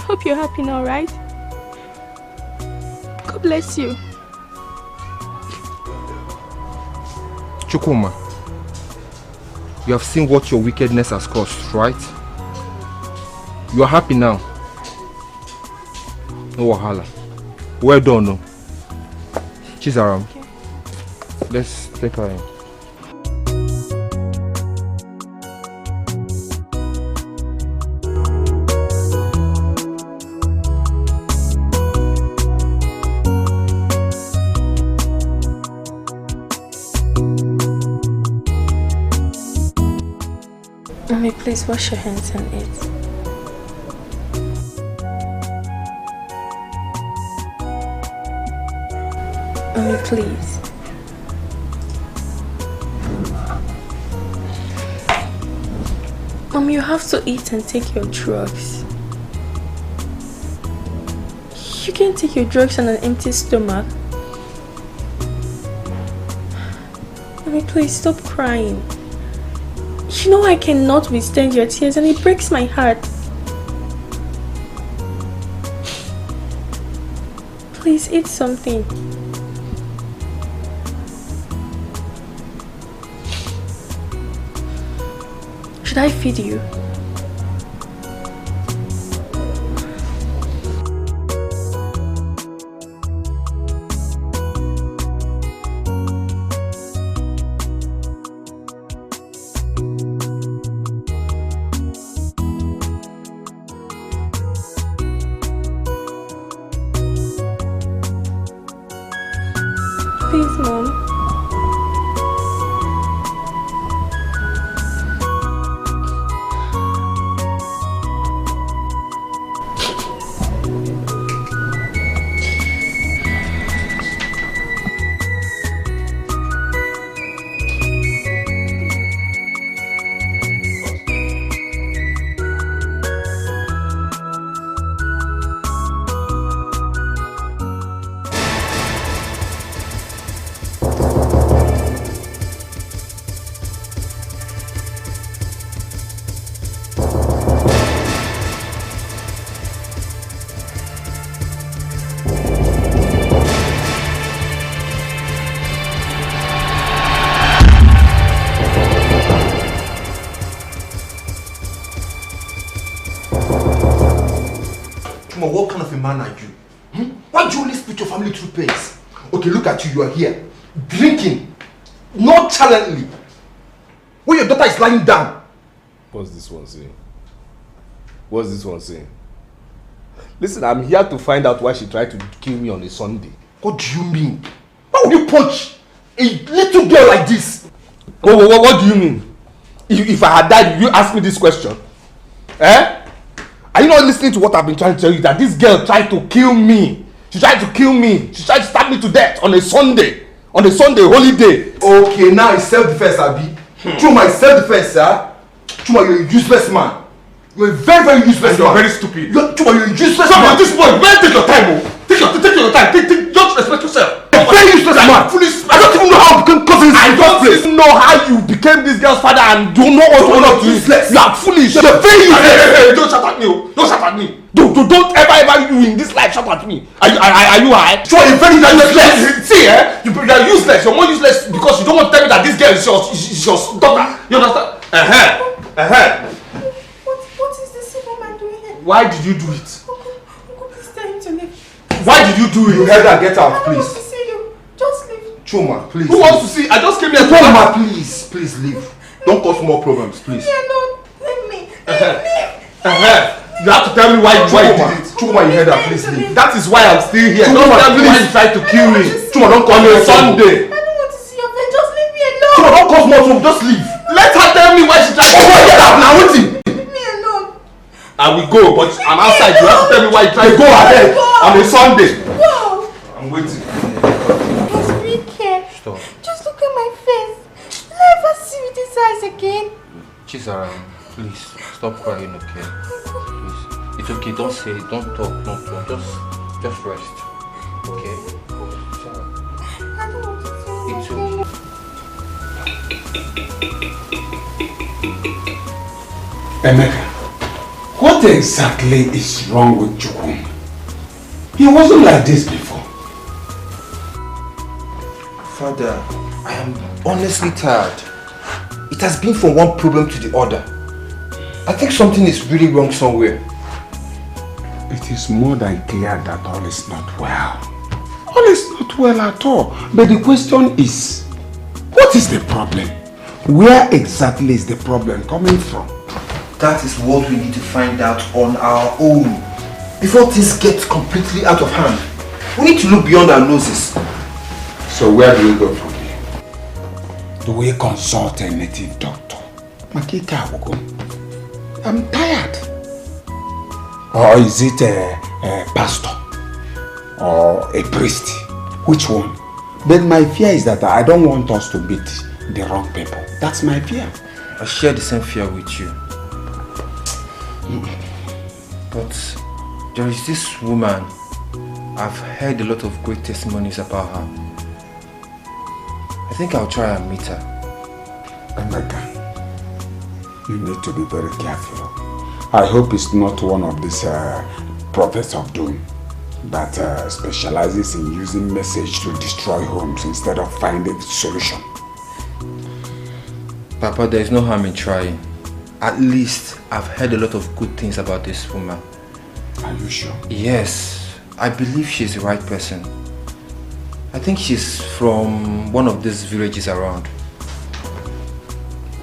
Hope you're happy now, right? God bless you. Chukuma, you have seen what your wickedness has caused, right? You are happy now. No wahala. Well done, no. Chizaram. Okay. Let's take her in. Mommy, please wash your hands and eat. Mommy, please. Mommy, you have to eat and take your drugs. You can't take your drugs on an empty stomach. Mommy, please stop crying. You know I cannot withstand your tears and it breaks my heart. Please eat something. Should I feed you? Please, Mom. Chuma, what kind of a man are you? Why do you always put your family through pains? Okay, look at you. You are here, drinking, nonchalantly, when your daughter is lying down. What's this one saying? What's this one saying? Listen, I'm here to find out why she tried to kill me on a Sunday. What do you mean? Why would you punch a little girl like this? What do you mean? If I had died, would you ask me this question? Eh? Are you not listening to what I've been trying to tell you? That this girl tried to kill me. She tried to kill me. She tried to stab me to death on a Sunday. On a Sunday holiday. Okay, now it's self-defense, Abi. Chuma, it's self-defense, sir. Chuma, you're a useless man. You're a very, very useless man. You're very stupid. Chuma, you're a useless man. At this point, man, take your time, oh. Take your time. Just respect yourself. A very useless man. Foolish. I don't even know how you became cousins. I don't even know how you became this girl's father and don't know what to do. Useless. You are foolish. You're very useless. Hey, don't shout at me. Don't shout at me. Don't ever you in this life shout at me. Are you high? So you're very useless. See, you are useless. You're more useless because you don't want to tell me that this girl is your daughter. You understand? What is this woman doing here? Why did you do it? Uncle, please tell him to leave. Why did you do it? You heard her. Get out, I don't please. want to see you. Just leave. Chuma, please. Who wants to see? I just came here to Chuma, please leave. Don't cause more problems, please. Yeah, no, leave me. Leave. You have to tell me why you did it. Chuma, you heard her. Please leave. That is why I'm still here. Chuma, Don't tell me why please. you tried to kill me. Chuma, don't call me on a Sunday. I don't want to see your face. Just leave me alone. Chuma, don't cause more trouble. Just leave. Let her tell me why she tried to Oh, kill get me. out now. Waiting. Leave me alone. I will go, but I'm outside. You have to tell me why you tried to Go ahead. on a Sunday. Go. I'm waiting. Just be careful. Just look at my face. Never see with these eyes again. Chizaram, please stop crying, okay? Please. It's okay, don't say it, don't talk. Just rest. Okay? I don't want to see you It's again. Emeka, what exactly is wrong with Chukwu? He wasn't like this before. Father, I am honestly tired. It has been from one problem to the other. I think something is really wrong somewhere. It is more than clear that all is not well. All is not well at all. But the question is, what is the problem? Where exactly is the problem coming from? That is what we need to find out on our own. Before things get completely out of hand. We need to look beyond our noses. So where do we go from here? Do we consult a native doctor? Makika Awoko. I'm tired. Or is it a pastor? Or a priest? Which one? But my fear is that I don't want us to beat the wrong people. That's my fear. I share the same fear with you. But there is this woman. I've heard a lot of great testimonies about her. I think I'll try and meet her. Emeka, you need to be very careful. I hope it's not one of these prophets of doom that specializes in using message to destroy homes instead of finding solution. Papa, there is no harm in trying. At least I've heard a lot of good things about this woman. Are you sure? Yes, I believe she's the right person. I think she's from one of these villages around.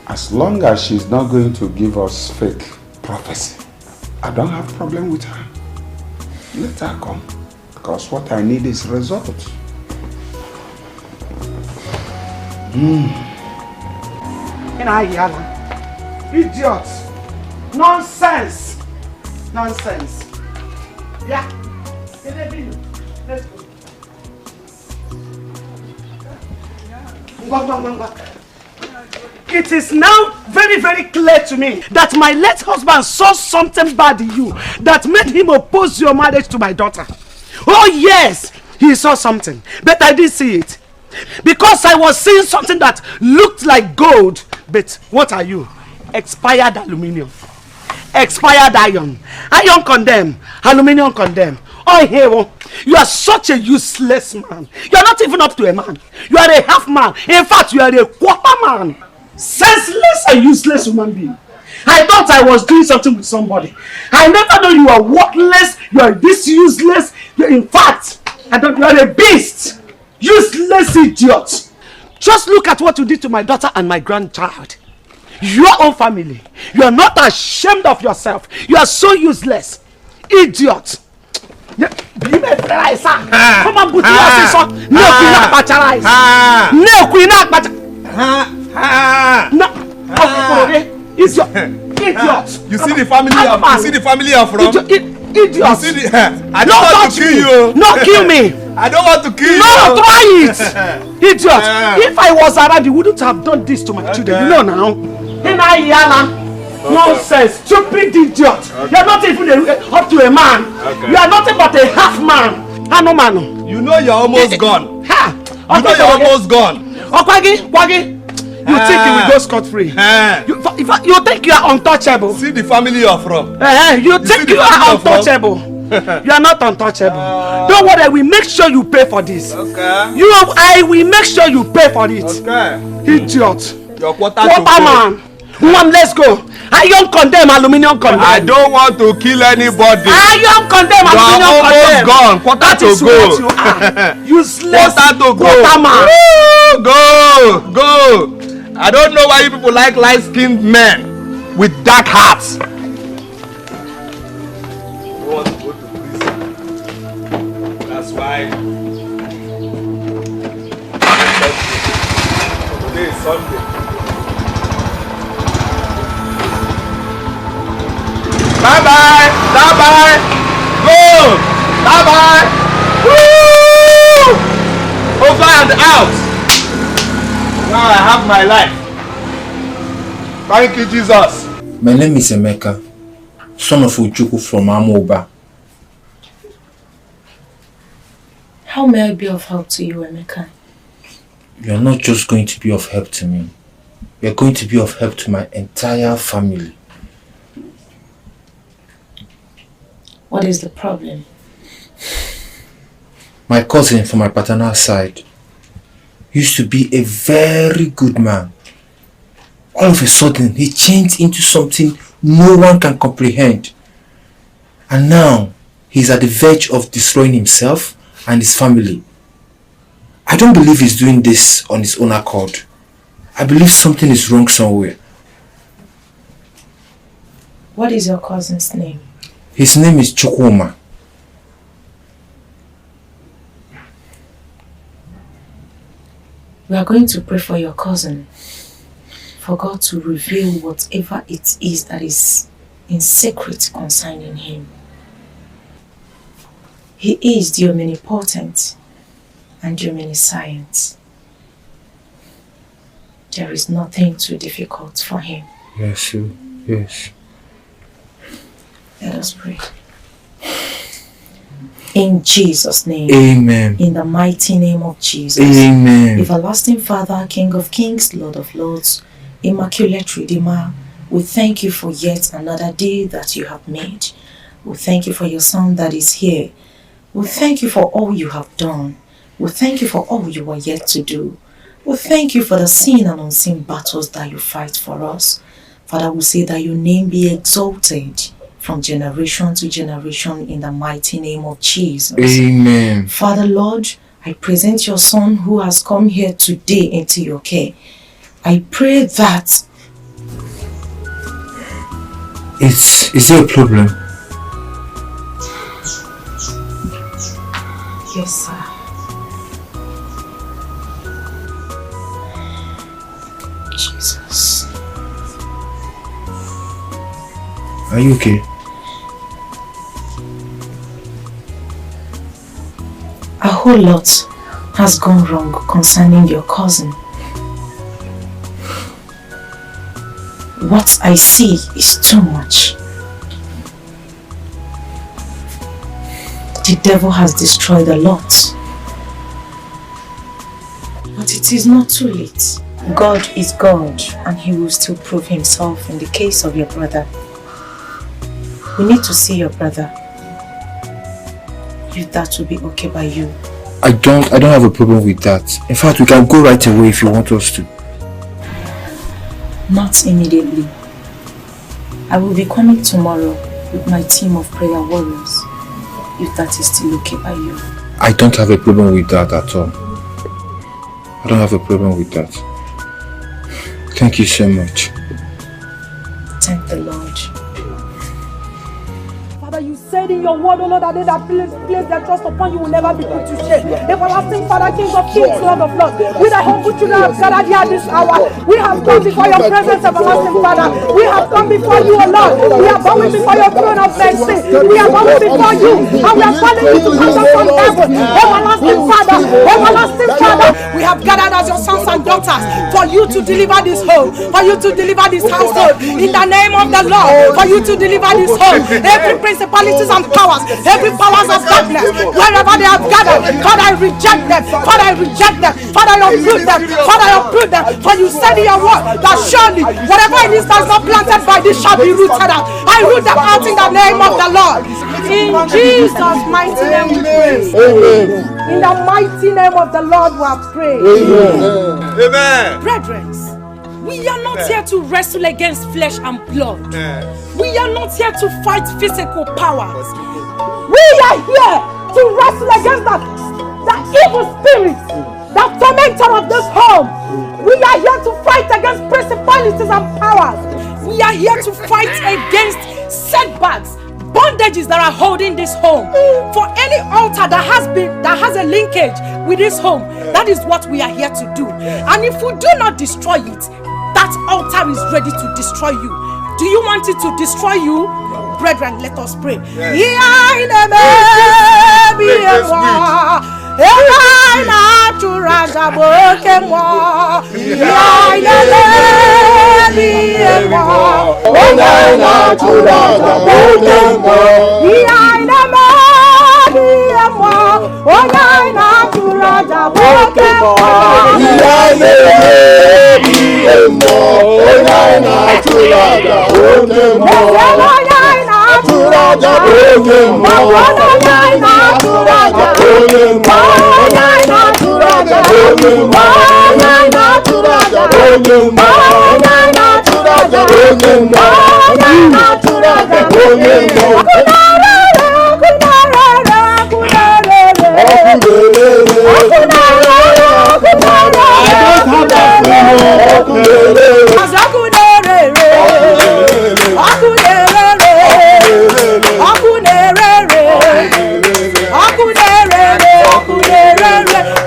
As long as she's not going to give us fake prophecy, I don't have problem with her. Let her come, because what I need is results. Idiots! Nonsense! Nonsense! Yeah. Let's go. It is now very, very clear to me that my late husband saw something bad in you that made him oppose your marriage to my daughter. Oh yes, he saw something, but I didn't see it. Because I was seeing something that looked like gold. But what are you? Expired aluminium. Expired iron. Iron condemn. Aluminium condemn. Oh hero, you are such a useless man. You are not even up to a man. You are a half man. In fact, you are a quarter man. Senseless and useless human being. I thought I was doing something with somebody. I never know you are worthless, you are this useless. In fact, you are a beast. Useless idiot. Just look at what you did to my daughter and my grandchild. Your own family. You are not ashamed of yourself. You are so useless. Idiot. Come on, put your son. No, idiot. You see the family you're from? Idiot. You see the, I don't want to kill you. No, kill me. I don't want to kill you. No, try it. Idiot. If I was around, you wouldn't have done this to my children. You know now. Nonsense. Stupid idiot. You are not even up to a man. You are nothing but a half man. Man. You know you're almost gone. You know you're almost gone. Kwagi. You think you will go scot-free? You think you are untouchable? See the family you're from. You think you are untouchable? You are not untouchable. Don't worry, I will make sure you pay for this. Okay. I will make sure you pay for it. Okay. Idiot. Your quarter man. One, let's go. Iron condemn, aluminium condemn. I don't want to kill anybody. Iron condemn, aluminium condemn. You are almost gone. Quarter to go. What you are. Useless. Quarter to go. Man. Go. I don't know why you people like light-skinned men with dark hearts. You want to go to prison. That's why. Today is Sunday. Bye-bye. Go. Bye-bye. Woo! Over and out. Now I have my life. Thank you, Jesus. My name is Emeka, son of Ujuku from Amoba. How may I be of help to you, Emeka? You are not just going to be of help to me. You are going to be of help to my entire family. What is the problem? My cousin from my paternal side used to be a very good man. All of a sudden, he changed into something no one can comprehend. And now, he's at the verge of destroying himself and his family. I don't believe he's doing this on his own accord. I believe something is wrong somewhere. What is your cousin's name? His name is Chukwuma. We are going to pray for your cousin, for God to reveal whatever it is that is in secret concerning him. He is the omnipotent and the omniscient. There is nothing too difficult for him. Yes, yes. Let us pray. In Jesus' name. Amen. In the mighty name of Jesus. Amen. Everlasting Father, King of Kings, Lord of Lords, Immaculate Redeemer, we thank you for yet another day that you have made. We thank you for your Son that is here. We thank you for all you have done. We thank you for all you are yet to do. We thank you for the seen and unseen battles that you fight for us. Father, we say that your name be exalted from generation to generation in the mighty name of Jesus. Amen. Father, Lord, I present your Son who has come here today into your care. I pray that... Is there a problem? Yes, sir. Jesus. Are you okay? A whole lot has gone wrong concerning your cousin. What I see is too much. The devil has destroyed a lot. But it is not too late. God is God, and he will still prove himself in the case of your brother. We need to see your brother. If that will be okay by you. I don't have a problem with that. In fact, we can go right away if you want us to. Not immediately. I will be coming tomorrow with my team of prayer warriors, if that is still okay by you. I don't have a problem with that at all. I don't have a problem with that. Thank you so much. Thank the Lord. Father, you said in your word, O Lord, that they that place their trust upon you will never be put to shame. Everlasting Father, King of kings, Lord of lords, we that humble children have gathered here this hour. We have come before your presence, everlasting Father. We have come before you, O Lord. We are bowing before your throne of mercy. We are bowing before you, and we are calling you to come down from heaven. Everlasting Father, everlasting Father, we have gathered as your sons and daughters for you to deliver this home, for you to deliver this household, in the name of the Lord, for you to deliver this home. Every principalities and powers, every powers of darkness, wherever they have gathered, Father, I reject them. Father, I reject them. Father, I uproot them. Father, I uproot them. For you said in your word that surely whatever it is that is not planted by this shall be rooted out. I root them out in the name of the Lord. In Jesus' mighty name we pray. Amen. In the mighty name of the Lord we have prayed. Amen. Amen. Brethren, we are not here to wrestle against flesh and blood. We are not here to fight physical powers. We are here to wrestle against the evil spirits, the tormentor of this home. We are here to fight against principalities and powers. We are here to fight against setbacks, bondages that are holding this home. For any altar that has a linkage with this home, that is what we are here to do. And if we do not destroy it, that altar is ready to destroy you. Do you want it to destroy you? Brethren, let us pray.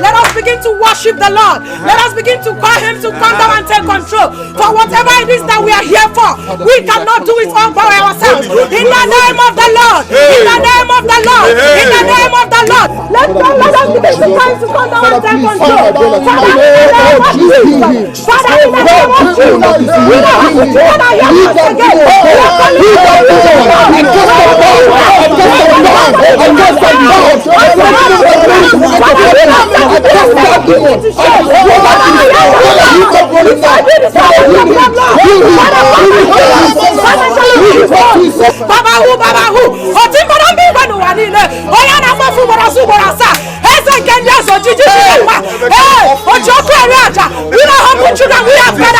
Let us begin to worship the Lord. Let us begin to call him to come down and take control. For whatever it is that we are here for, we cannot do it all by ourselves. In the name of the Lord. In the name of the Lord. In the name of the Lord. Let us begin to come to come down and take control. Father, in the name of Jesus. Father, in the name of Jesus. We don't have to do it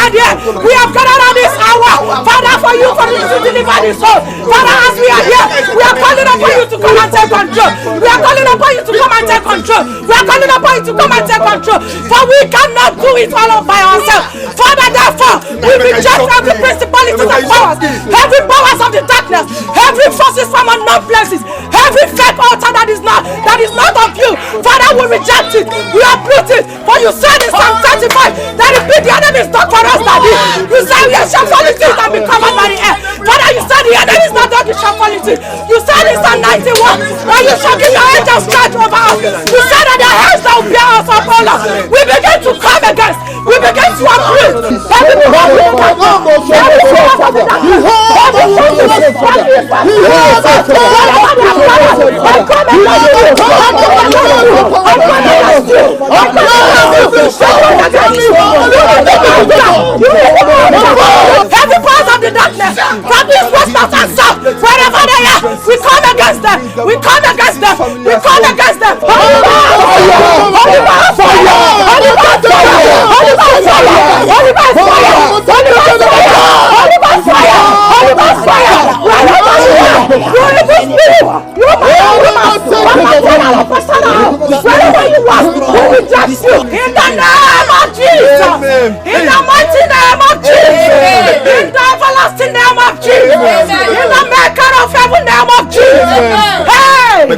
again. We have gathered at this hour, Father, for you to deliver this soul. Father, as we are here, we are calling upon you to come and take control. We are calling upon you to come and take control. We are calling upon you to come and take control. For we cannot do it all by ourselves. Father, therefore, we reject every principalities and powers, every powers of the darkness, every forces from unknown places, every fake altar that is not of you. Father, we reject it. We uproot it. For you said in Psalm 35 that if the enemy is not for us, Daddy, you said we shall fall into it and be covered by the air. Father, you said the enemy is not done, you shall fall into it. You said in Psalm 91 that you shall give your angels charge over us. You said that their hands shall bear us up, O Lord. We begin to come against, we begin to uproot every power of the darkness, every force of the darkness, every force of the darkness, whatever they have done, I come against you. I come against you. I come against you. Every part of the darkness, from this west, north, and south, wherever they are, we come against them. We come against them. We come against them. Holy Ghost fire! Holy Ghost fire! Holy Ghost fire! Holy Ghost fire! Holy Ghost fire! Holy Ghost fire! Holy Ghost fire!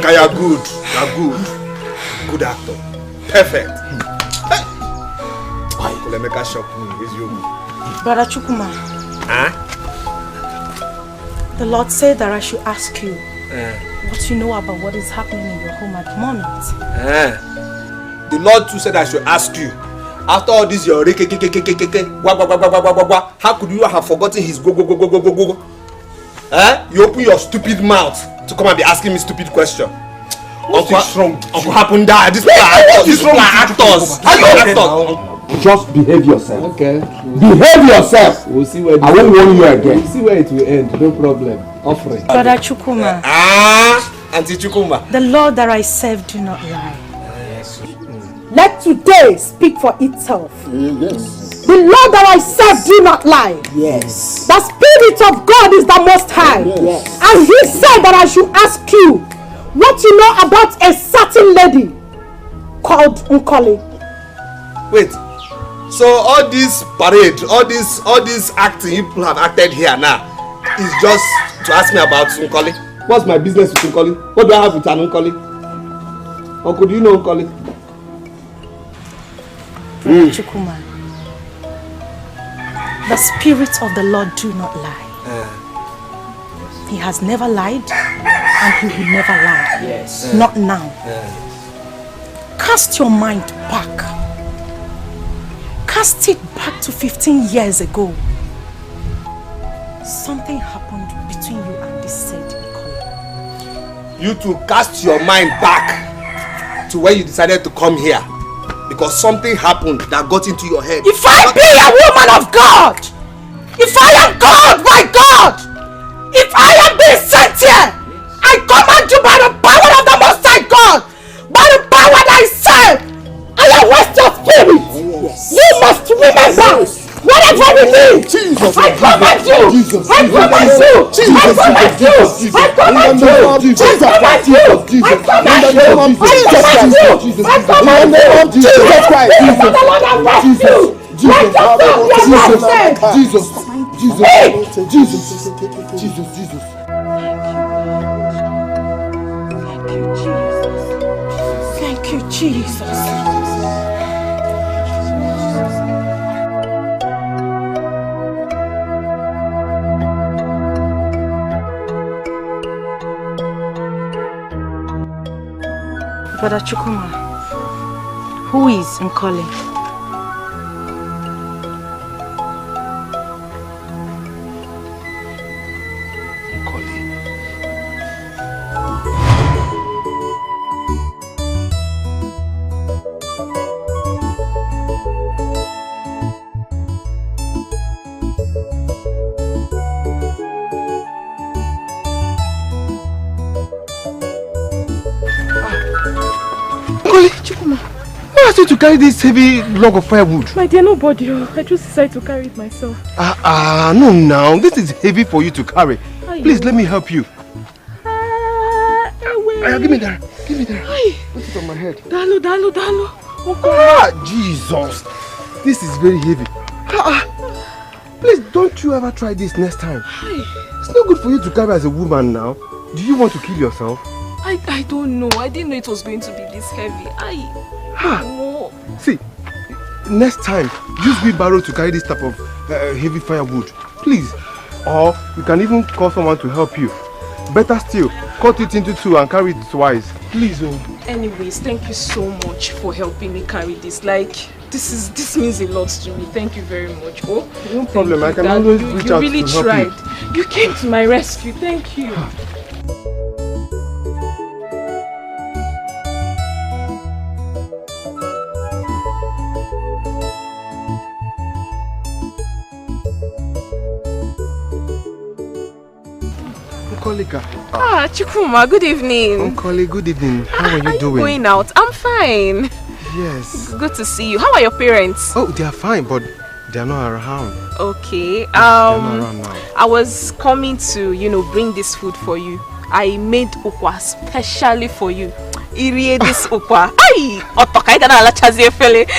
Nka, you're good. You're good. Good actor. Perfect. Let me catch up. It's you. Brother Chukuma. Huh? The Lord said that I should ask you what you know about what is happening in your home at the moment. The Lord too said I should ask you. After all this, your how could you have forgotten his go? You open your stupid mouth to come and be asking me stupid question. What's wrong? Uncle happen die. These people are actors. Are you actors? Just behave yourself. Okay. Behave yourself. We'll see where. I won't warn you again. We'll see where it will end. No problem. Offering. Brother Chukuma. Auntie Chukuma. The Lord that I serve do not lie. Let today speak for itself. Yes. The Lord that I serve do not lie. Yes. The Spirit of God is the Most High. Yes. And He said that I should ask you what you know about a certain lady called Nkoli. Wait. So all this parade, all this acting you people have acted here now is just to ask me about Nkoli? What's my business with Nkoli? What do I have with an Nkoli? Uncle, do you know Nkoli? Chukuma, the Spirit of the Lord do not lie. He has never lied and He will never lie. Yes. Not now. Cast your mind back. Cast it back to 15 years ago. Something happened between you and this said Nkoli. You to cast your mind back to where you decided to come here because something happened that got into your head. If I be a woman of God, if I am God, my God, if I am being sent here, I command you by the power of the Most High God, by the power that I serve, I arrest your spirit. You must remember whatever we need. I command you. I command you. I command you. I command you. I command you. I command you. I command you. Jesus Christ. The Lord arrest you. Let Jesus. Thank you, Jesus. Brother Chukuma, who is Nkoli? To carry this heavy log of firewood? My dear, nobody. I just decided to carry it myself. No now. This is heavy for you to carry. Please let me help you. Give me that. Give me that. Put it on my head. Dalo. Jesus. This is very heavy. Please don't you ever try this next time. It's not good for you to carry as a woman now. Do you want to kill yourself? I don't know. I didn't know it was going to be this heavy. No. See, next time, use wheelbarrow to carry this type of heavy firewood, please. Or you can even call someone to help you. Better still, cut it into two and carry it twice, please. Anyways, thank you so much for helping me carry this. Like, this means a lot to me. Thank you very much. Oh, no problem. I can always reach out to help you. You really tried. You came to my rescue. Thank you. Chukuma, good evening. Uncle, good evening. How are you doing? Going out? I'm fine. Yes. Good to see you. How are your parents? Oh, they are fine, but they are not around. Okay. They are not around now. I was coming to, bring this food for you. I made ukwa specially for you. This ukwa.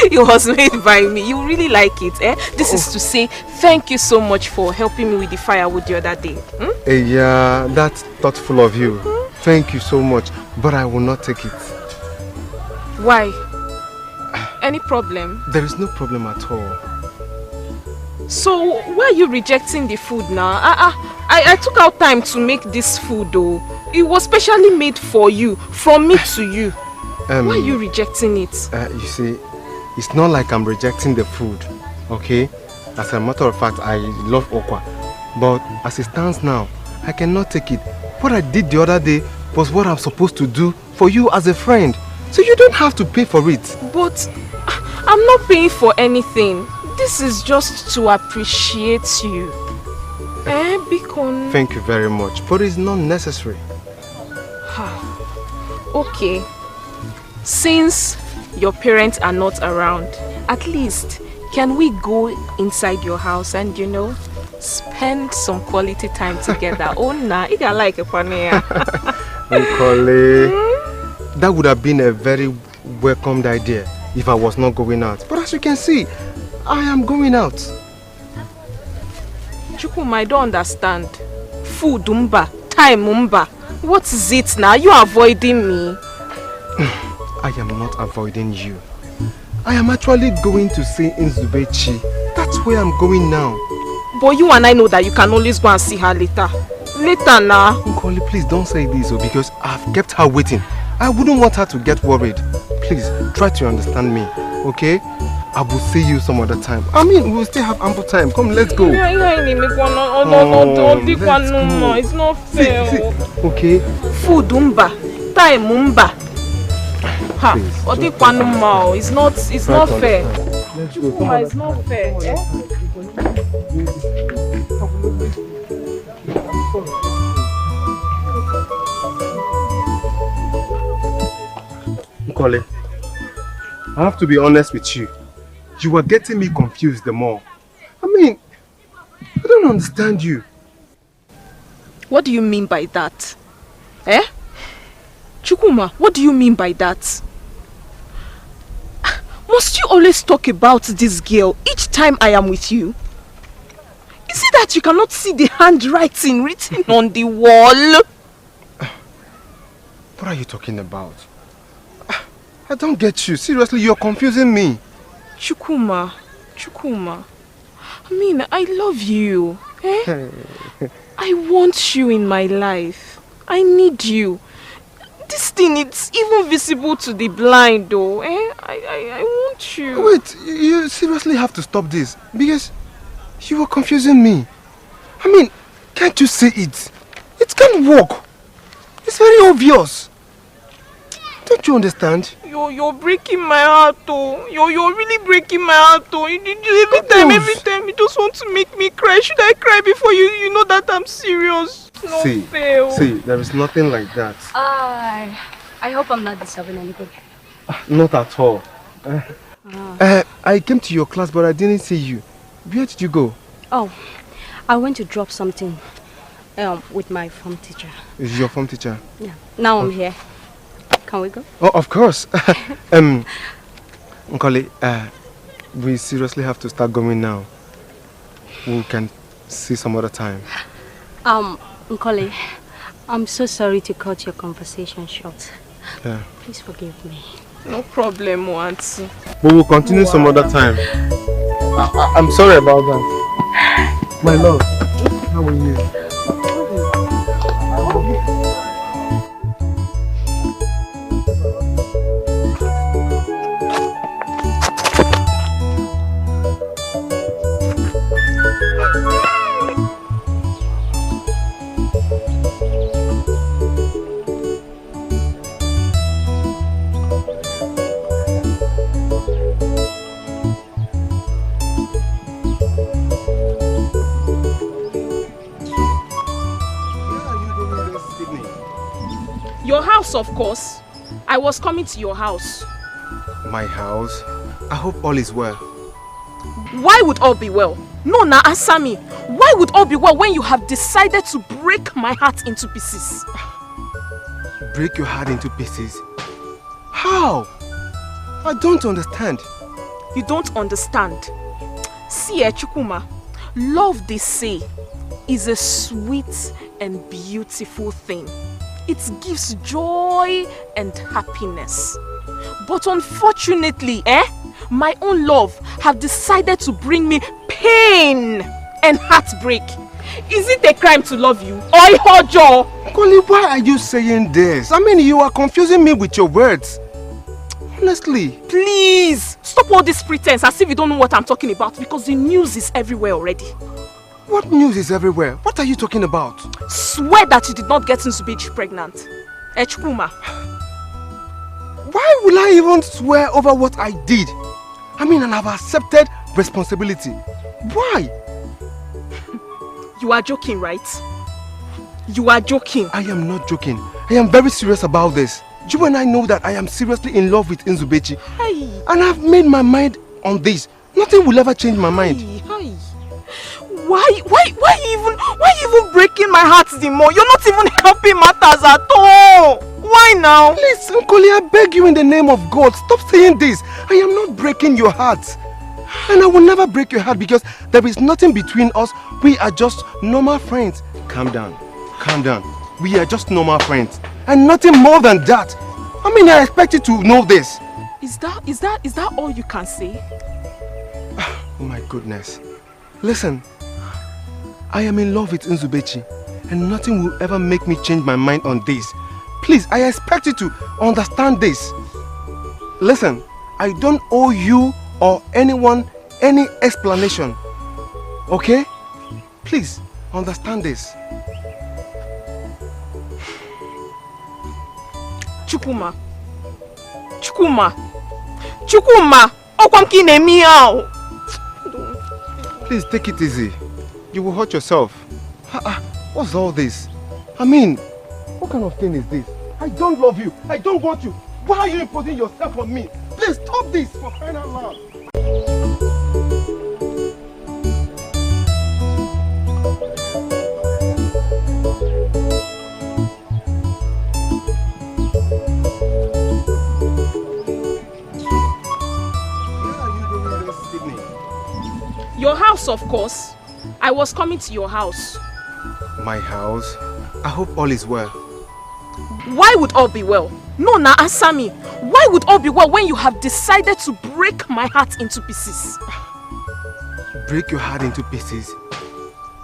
It was made by me. You really like it, eh? This is to say thank you so much for helping me with the firewood the other day. Yeah, that's thoughtful of you. Thank you so much, but I will not take it. Why? Any problem? There is no problem at all. So why are you rejecting the food now? I took out time to make this food though. It was specially made for you, from me to you. Why are you rejecting it? You see, it's not like I'm rejecting the food, okay? As a matter of fact, I love okwa. But as it stands now, I cannot take it. What I did the other day was what I'm supposed to do for you as a friend. So you don't have to pay for it. But I'm not paying for anything. This is just to appreciate you. Bikon. Thank you very much, but it's not necessary. Okay. Since your parents are not around, at least can we go inside your house and, you know, spend some quality time together? Oh, nah, you got like a funny. That would have been a very welcomed idea if I was not going out. But as you can see, I am going out. Chukuma, I don't understand. Food umba, time umba. What is it now? You are avoiding me. I am not avoiding you. I am actually going to see Nzubechi. That's where I'm going now. But you and I know that you can always go and see her later. Later now. Nkoli, please don't say this because I've kept her waiting. I wouldn't want her to get worried. Please, try to understand me, okay? I will see you some other time. I mean, we'll still have ample time. Come, let's go. It's not fair. See. Okay? Food umba, time umba. It's not fair. It's not fair. Nkoli, I have to be honest with you. You are getting me confused the more. I mean, I don't understand you. What do you mean by that? Chukuma, what do you mean by that? Must you always talk about this girl each time I am with you? Is it that you cannot see the handwriting written on the wall? What are you talking about? I don't get you. Seriously, you're confusing me. Chukuma. I mean, I love you. I want you in my life. I need you. This thing, it's even visible to the blind though. I want you. Wait, you seriously have to stop this because you are confusing me. I mean, can't you see it? It can't work. It's very obvious. Don't you understand? You're breaking my heart though. You're really breaking my heart though. Every time you just want to make me cry. Should I cry before you know that I'm serious? No fail. See, there is nothing like that. I hope I'm not disturbing anybody. Not at all. I came to your class but I didn't see you. Where did you go? Oh, I went to drop something with my form teacher. Is your form teacher? Yeah. Now I'm here. Can we go? Oh, of course. Nkoli, we seriously have to start going now. We can see some other time. Nkoli, I'm so sorry to cut your conversation short. Yeah. Please forgive me. No problem, Auntie. We will continue some other time. I'm sorry about that. My love, how are you? Your house, of course. I was coming to your house. My house? I hope all is well. Why would all be well? No, now answer me. Why would all be well when you have decided to break my heart into pieces? Break your heart into pieces? How? I don't understand. You don't understand. See, Chukuma, love, they say, is a sweet and beautiful thing. It gives joy and happiness. But unfortunately, my own love have decided to bring me pain and heartbreak. Is it a crime to love you? Oihojo! Koli, why are you saying this? I mean, you are confusing me with your words. Honestly. Please, stop all this pretense as if you don't know what I'm talking about, because the news is everywhere already. What news is everywhere? What are you talking about? Swear that you did not get Nzubechi pregnant. Echukuma. Why will I even swear over what I did? I mean, and I've accepted responsibility. Why? You are joking, right? You are joking. I am not joking. I am very serious about this. You and I know that I am seriously in love with Nzubechi. Hey. And I've made my mind on this. Nothing will ever change my mind. Hey. Why even breaking my heart the more? You're not even helping matters at all. Why now? Please, Nkoli, I beg you in the name of God, stop saying this. I am not breaking your heart. And I will never break your heart because there is nothing between us. We are just normal friends. Calm down. Calm down. We are just normal friends. And nothing more than that. I mean, I expect you to know this. Is that all you can say? Oh my goodness. Listen, I am in love with Nzubechi and nothing will ever make me change my mind on this. Please, I expect you to understand this. Listen, I don't owe you or anyone any explanation. Okay? Please, understand this. Chukuma. Okwamkine miao. Please take it easy. You will hurt yourself. What's all this? I mean, what kind of thing is this? I don't love you. I don't want you. Why are you imposing yourself on me? Please stop this for crying out loud. Your house, of course. I was coming to your house. My house? I hope all is well. Why would all be well? No, now answer me. Why would all be well when you have decided to break my heart into pieces? Break your heart into pieces?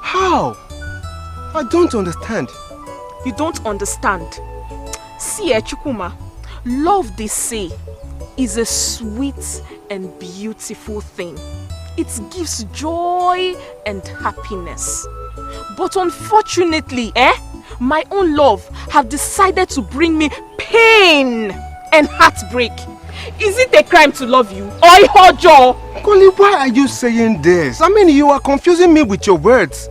How? I don't understand. You don't understand. See, Chukuma, love, they say, is a sweet and beautiful thing. It gives joy and happiness. But unfortunately, my own love have decided to bring me pain and heartbreak. Is it a crime to love you? Oihojo! Koli, why are you saying this? I mean, you are confusing me with your words.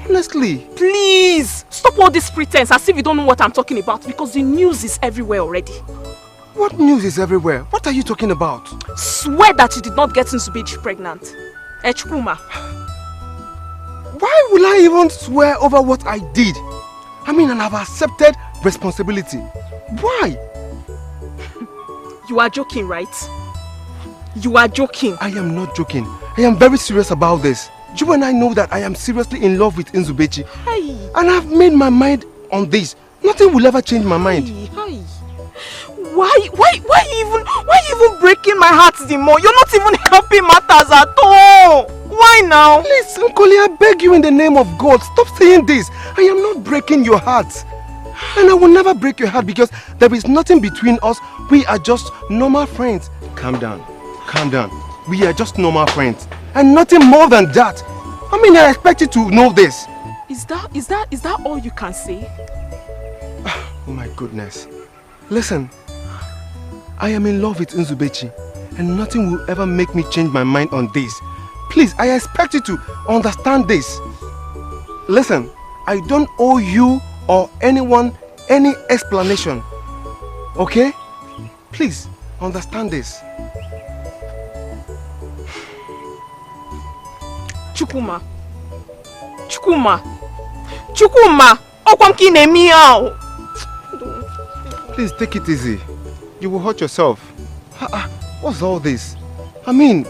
Honestly. Please, stop all this pretense as if you don't know what I'm talking about, because the news is everywhere already. What news is everywhere? What are you talking about? Swear that you did not get Nzubechi pregnant. Echukuma. Why will I even swear over what I did? I mean, and I've accepted responsibility. Why? You are joking, right? You are joking. I am not joking. I am very serious about this. You and I know that I am seriously in love with Nzubechi. Hey. And I've made my mind on this. Nothing will ever change my mind. Hey. Why even breaking my heart the more? You're not even helping matters at all. Why now? Please, Nkoli, I beg you in the name of God, stop saying this. I am not breaking your heart. And I will never break your heart because there is nothing between us. We are just normal friends. Calm down. Calm down. We are just normal friends. And nothing more than that. I mean, I expect you to know this. Is that all you can say? Oh my goodness. Listen, I am in love with Nzubechi and nothing will ever make me change my mind on this. Please, I expect you to understand this. Listen, I don't owe you or anyone any explanation. Okay? Please, understand this. Chukuma. Okwamkine miao. Please take it easy. You will hurt yourself. What's all this? I mean,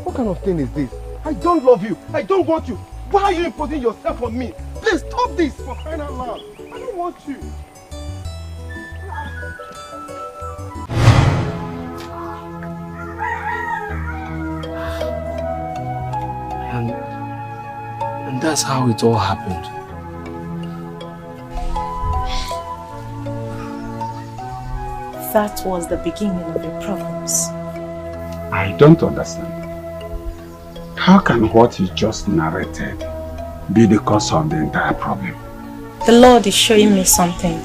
what kind of thing is this? I don't love you. I don't want you. Why are you imposing yourself on me? Please stop this for crying out loud. I don't want you. And that's how it all happened. That was the beginning of your problems. I don't understand. How can what you just narrated be the cause of the entire problem? The Lord is showing me something.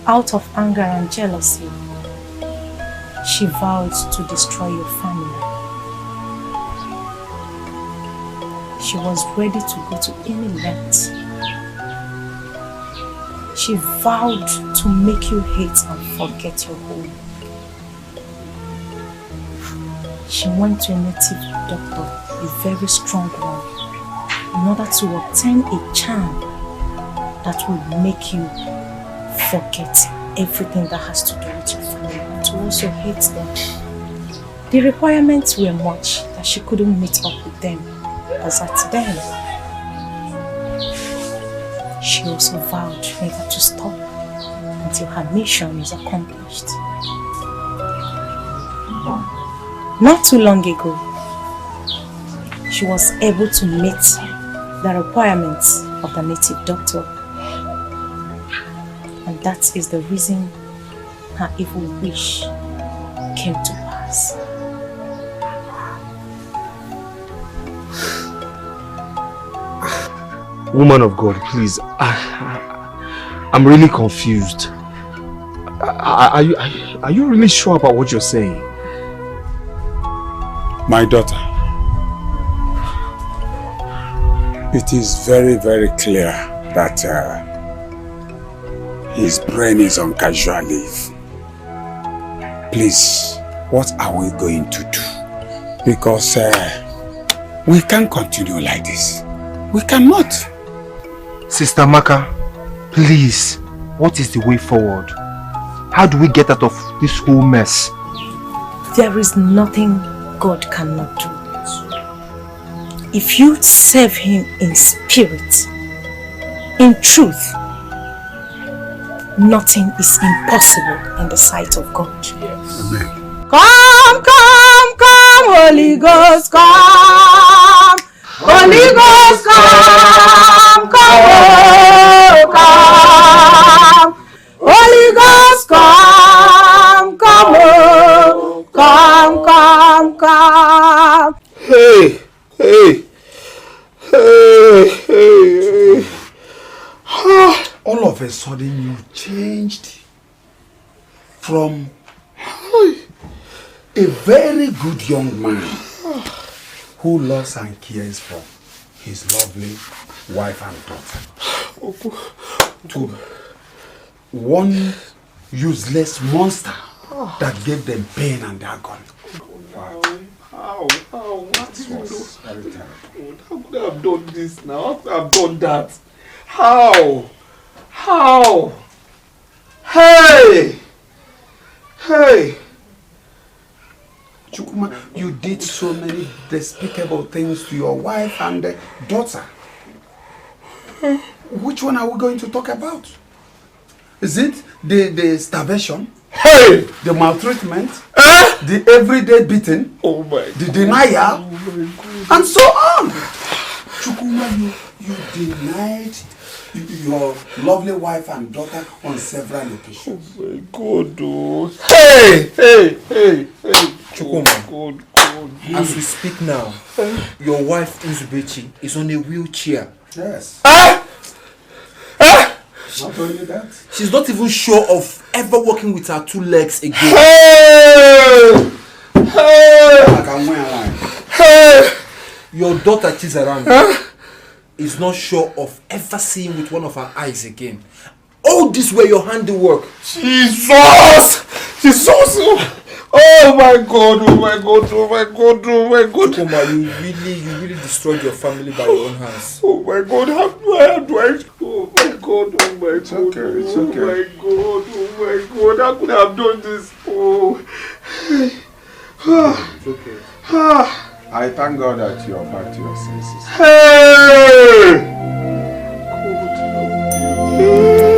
Out of anger and jealousy, she vowed to destroy your family. She was ready to go to any length. She vowed to make you hate and forget your home. She went to a native doctor, a very strong one, in order to obtain a charm that will make you forget everything that has to do with your family, and to also hate them. The requirements were much that she couldn't meet up with them. As at then, she also vowed never to stop until her mission is accomplished. Not too long ago, she was able to meet the requirements of the native doctor. And that is the reason her evil wish came to pass. Woman of God, please. I'm really confused. Are you really sure about what you're saying? My daughter, it is very, very clear that his brain is on casual leave. Please, what are we going to do? Because we can't continue like this. We cannot. Sister Maka, please, what is the way forward? How do we get out of this whole mess? There is nothing God cannot do. If you serve Him in spirit, in truth, nothing is impossible in the sight of God. Yes. Amen. Come, come, come, Holy Ghost, come. Holy Ghost, come, come, oh, come. Holy Ghost, come, come, oh, come, come, come. Hey, hey, hey, hey, hey. All of a sudden you changed from a very good young man who loves and cares for his lovely wife and daughter to one useless monster that gave them pain and agony. How? What did you do? How could I have done this now? How could I have done that? How? Hey! Hey! Chukuma, you did so many despicable things to your wife and daughter. Which one are we going to talk about? Is it the starvation? Hey! The maltreatment? The everyday beating? Oh my God. The denial? Oh my God. And so on! Chukuma, you denied your lovely wife and daughter on several occasions. Oh my God, oh. Hey! Chukuma, God. as we speak now, your wife Nzubechi is on a wheelchair. Yes. Not only that. She's not even sure of ever walking with her two legs again. Hey! Your daughter Chizaran is not sure of ever seeing with one of her eyes again. All this were your handiwork. Jesus! Oh my God! Chukuma, you really destroyed your family by your own hands. Oh my God, how do I? Oh my God, It's okay. Oh my God, how could I have done this? Oh. It's okay. I thank God that you are back to your senses. Hey!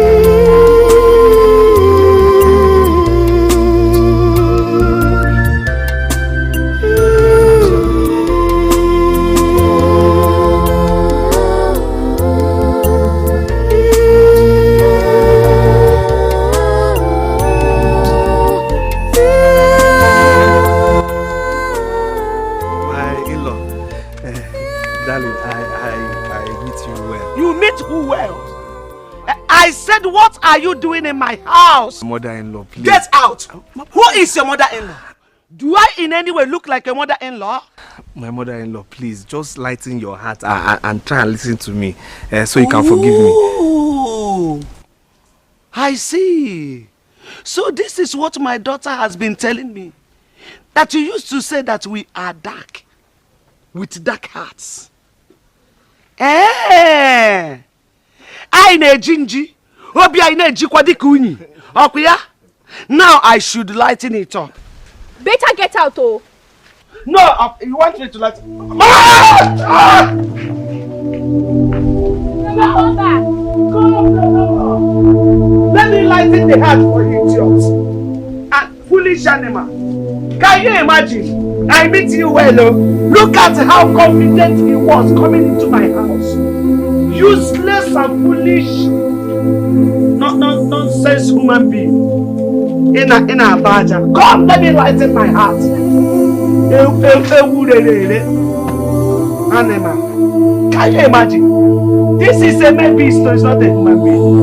I said, what are you doing in my house? Mother-in-law, please. Get out! Who is your mother-in-law? Do I in any way look like a mother-in-law? My mother-in-law, please, just lighten your heart and try and listen to me so you can forgive me. Oh, I see. So this is what my daughter has been telling me. That you used to say that we are dark. With dark hearts. Eh! I ne jinji. Obi I ne jikwadi kunyi. Okuya? Now I should lighten it up. Better get out, oh. No, you want me to lighten? Hold back. Let me lighten the heart for you, idiots. And foolish animal. Can you imagine? I meet you well. Look at how confident he was coming into my house. Useless and foolish, nonsense human being. In a badger. Come, let me lighten my heart. Animal. Can you imagine? This is a man beast, so it's not a human being.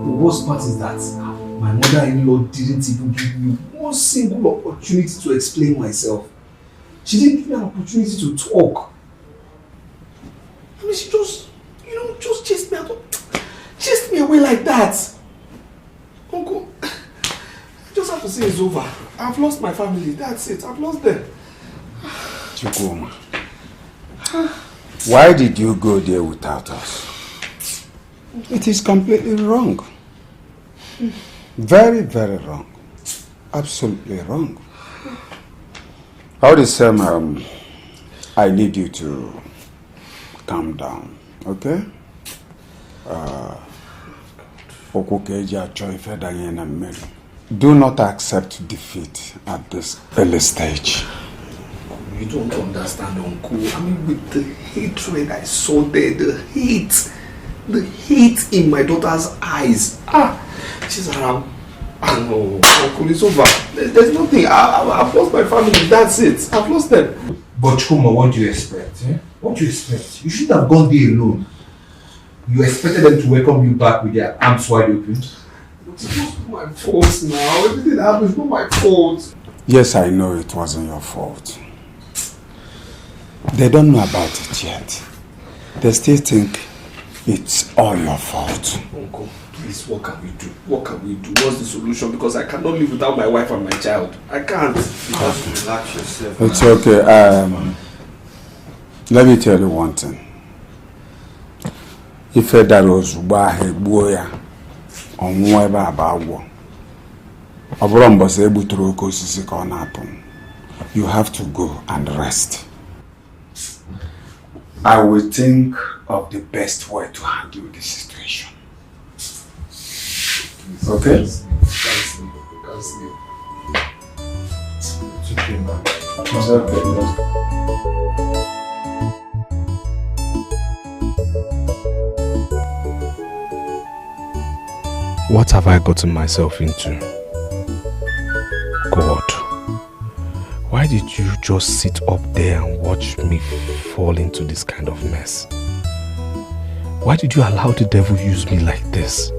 The worst part is that my mother-in-law didn't even give me one single opportunity to explain myself. She didn't give me an opportunity to talk. I mean, she just, just chased me away like that. Uncle, I just have to say it's over. I've lost my family, that's it. I've lost them. Chukuma, why did you go there without us? It is completely wrong. Very, very wrong. Absolutely wrong. All the same, I need you to calm down, okay? Do not accept defeat at this early stage. You don't understand, Uncle. I mean, with the hatred I saw there, the hate in my daughter's eyes. She's around. No, Uncle, it's over. There's nothing. I've lost my family. That's it. I've lost them. But Chuma, what do you expect? Eh? What do you expect? You shouldn't have gone there alone. You expected them to welcome you back with their arms wide open. It's not my fault now. Everything happened is not my fault. Yes, I know it wasn't your fault. They don't know about it yet. They still think it's all your fault. Uncle, please, what can we do? What can we do? What's the solution? Because I cannot live without my wife and my child. I can't. You have to relax yourself. It's okay. Let me tell you one thing. If that was boya on whatever about war, you have to go and rest. I will think of the best way to handle the situation. Okay? It's okay, man. It's okay. What have I gotten myself into? God, why did you just sit up there and watch me fall into this kind of mess? Why did you allow the devil use me like this?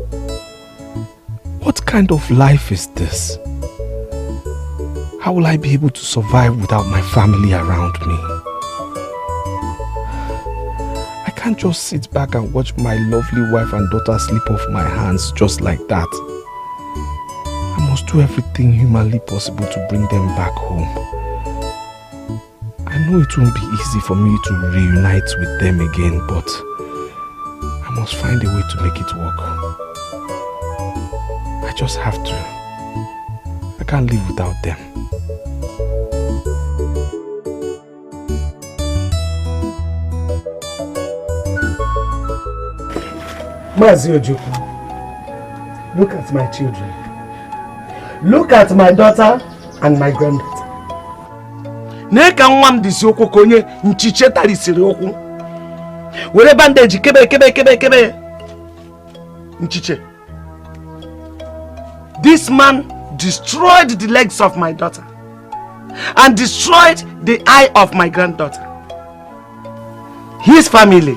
What kind of life is this? How will I be able to survive without my family around me? I can't just sit back and watch my lovely wife and daughter slip off my hands just like that. I must do everything humanly possible to bring them back home. I know it won't be easy for me to reunite with them again, but I must find a way to make it work. I just have to. I can't live without them. Mazi Ojukwu, look at my children. Look at my daughter and my granddaughter. Neka nwam disi okwu konye nchiche tarisiri okwu. Were bandage kebe. Nchiche. This man destroyed the legs of my daughter and destroyed the eye of my granddaughter. his family.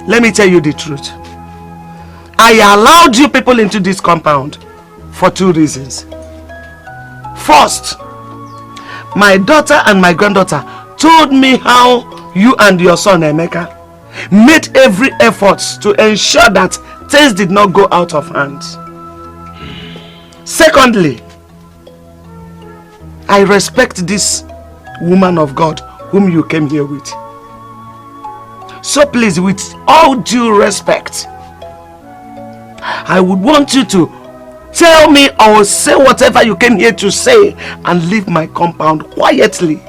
Let me tell you the truth. I allowed you people into this compound for 2 reasons. First, my daughter and my granddaughter told me how you and your son Emeka made every effort to ensure that things did not go out of hand. Secondly, I respect this woman of God whom you came here with. So please, with all due respect, I would want you to tell me or say whatever you came here to say and leave my compound quietly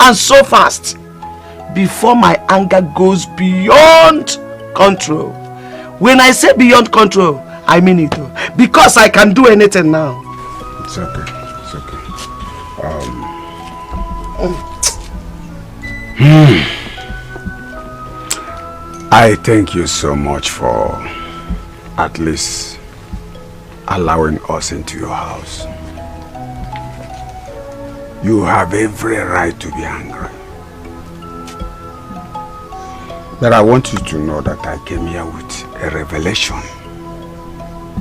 and so fast before my anger goes beyond control. When I say beyond control, I mean it, because I can do anything now. It's okay. It's okay. I thank you so much for at least allowing us into your house. You have every right to be angry. But I want you to know that I came here with a revelation.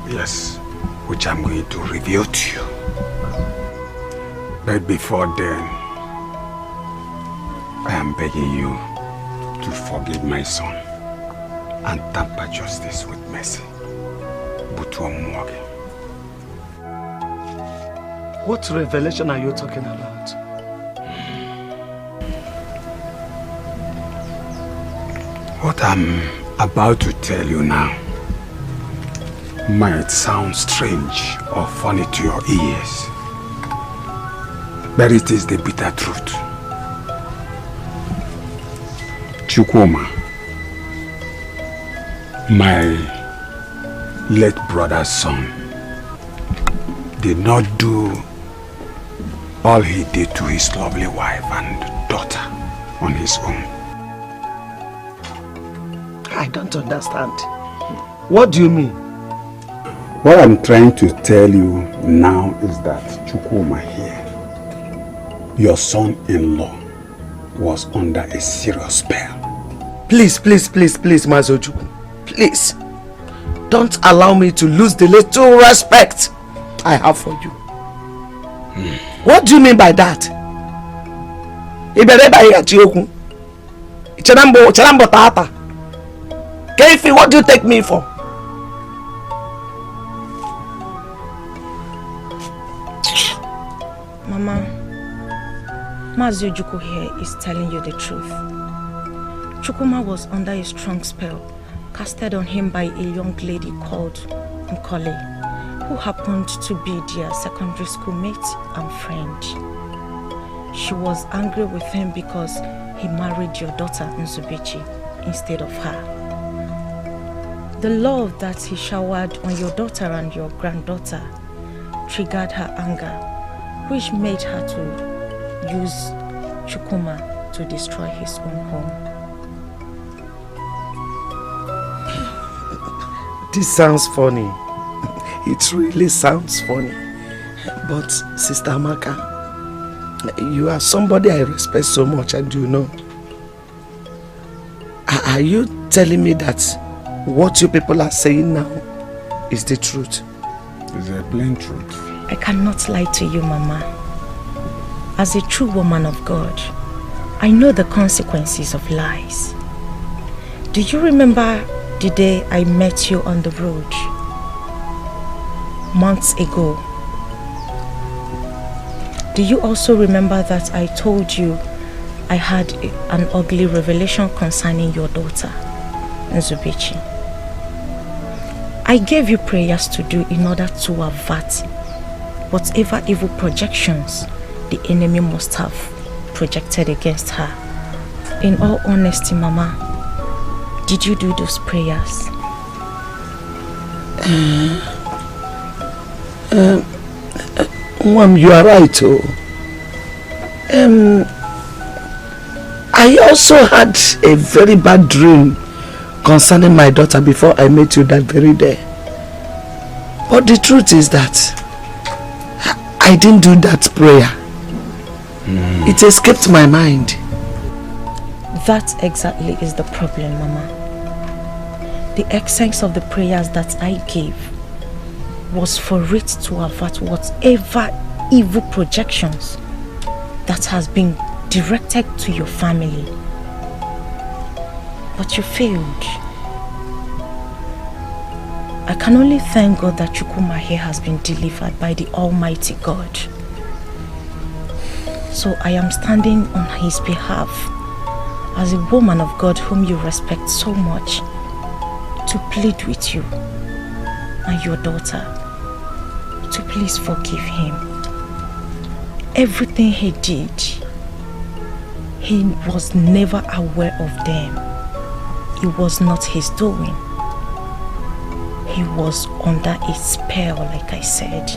Yes, which I'm going to reveal to you. But before then, I am begging you to forgive my son and temper justice with mercy. What revelation are you talking about? What I'm about to tell you now might sound strange or funny to your ears, but it is the bitter truth. Chukwuma, my late brother's son, did not do all he did to his lovely wife and daughter on his own. I don't understand. What do you mean? What I'm trying to tell you now is that Chukwuma here, your son-in-law, was under a serious spell. Please, Mazojuku. Please. Don't allow me to lose the little respect I have for you. What do you mean by that? Kefi, what do you take me for? Mama, Mazojuku here is telling you the truth. Chukwuma was under a strong spell casted on him by a young lady called Nkole, who happened to be their secondary school mate and friend. She was angry with him because he married your daughter Nzubechi instead of her. The love that he showered on your daughter and your granddaughter triggered her anger, which made her to use Chukwuma to destroy his own home. This sounds funny. It really sounds funny. But Sister Amaka, you are somebody I respect so much, and you know. Are you telling me that what you people are saying now is the truth? It's a plain truth. I cannot lie to you, Mama. As a true woman of God, I know the consequences of lies. Do you remember the day I met you on the road months ago? Do you also remember that I told you I had an ugly revelation concerning your daughter, Nzubechi? I gave you prayers to do in order to avert whatever evil projections the enemy must have projected against her. In all honesty, Mama, did you do those prayers? Mom, you are right. I also had a very bad dream concerning my daughter before I met you that very day. But the truth is that I didn't do that prayer. It escaped my mind. That exactly is the problem, Mama. The essence of the prayers that I gave was for it to avert whatever evil projections that has been directed to your family. But you failed. I can only thank God that Chukwumahe has been delivered by the Almighty God. So I am standing on his behalf as a woman of God whom you respect so much to plead with you and your daughter to please forgive him. Everything he did, he was never aware of them. It was not his doing. He was under a spell, like I said.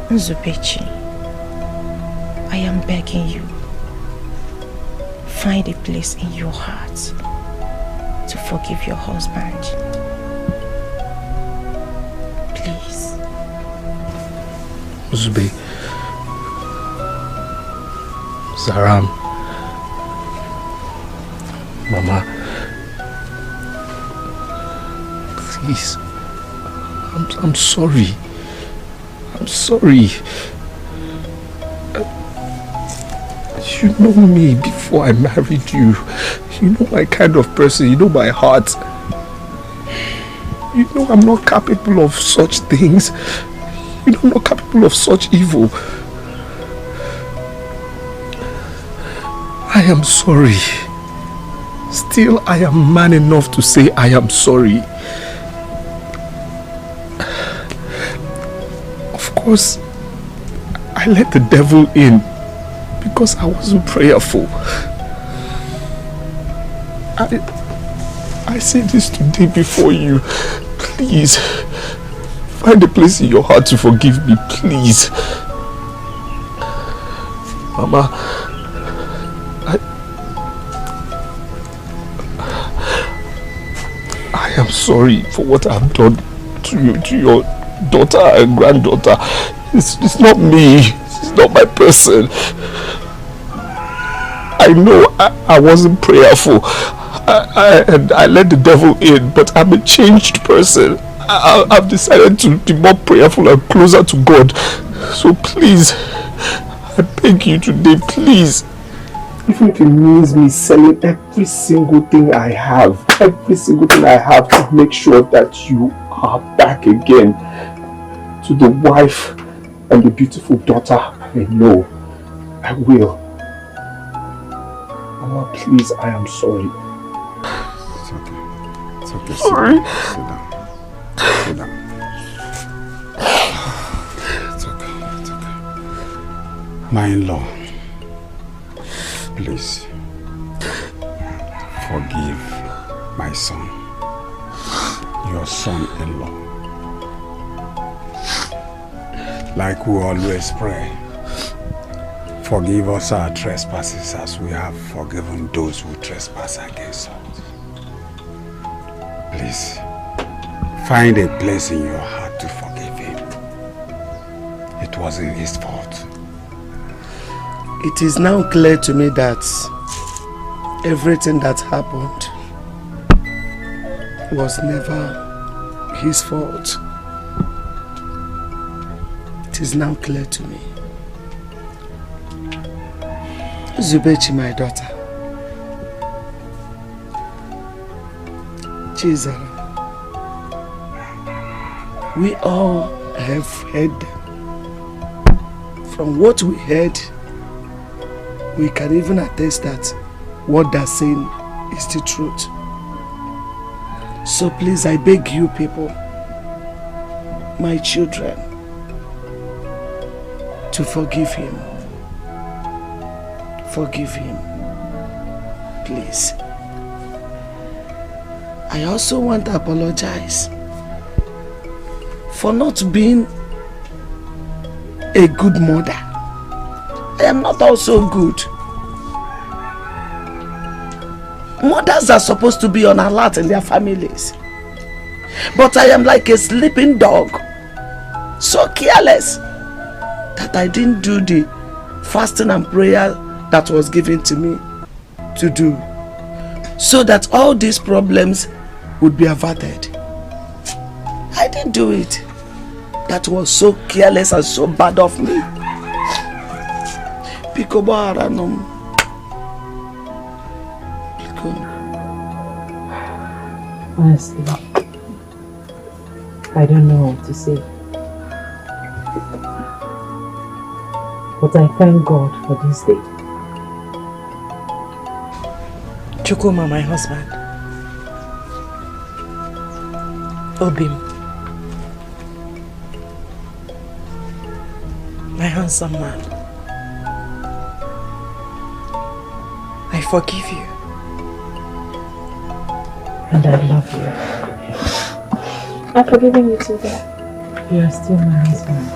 Nzubechi, I am begging you, find a place in your heart to forgive your husband. Please. Zube, Zaram, Mama, please, I'm sorry. I'm sorry. You know me before I married you. You know my kind of person. You know my heart. You know I'm not capable of such things. You know I'm not capable of such evil. I am sorry. Still, I am man enough to say I am sorry. Of course, I let the devil in because I wasn't prayerful. I say this today before you. Please, find a place in your heart to forgive me, please. Mama, I am sorry for what I've done to you, to your daughter and granddaughter. It's not me. It's not my person. I know I wasn't prayerful. I let the devil in, but I'm a changed person. I've decided to be more prayerful and closer to God. So please, I beg you today, please. Even if it means me selling every single thing I have, to make sure that you are back again to the wife and the beautiful daughter I know, I will. Mama, please, I am sorry. It's okay. It's okay. Sorry. Sit down. It's okay. It's okay. My in-law, please forgive my son, your son-in-law. Like we always pray, forgive us our trespasses as we have forgiven those who trespass against us. Please, find a place in your heart to forgive him. It wasn't his fault. It is now clear to me that everything that happened was never his fault. It is now clear to me. Zubechi, my daughter. Jesus. We all have heard. From what we heard, we can even attest that what they're saying is the truth. So please, I beg you people, my children, to forgive him. Forgive him, please. I also want to apologize for not being a good mother. I am not also good. Mothers are supposed to be on alert in their families. But I am like a sleeping dog, so careless that I didn't do the fasting and prayer that was given to me. to do so that all these problems would be averted. I didn't do it. That was so careless and so bad of me. Honestly, I don't know what to say. But I thank God for this day. Chukuma, my husband. Obim, my handsome man. I forgive you. And I love you. I'm forgiving you too, Dad. You are still my husband.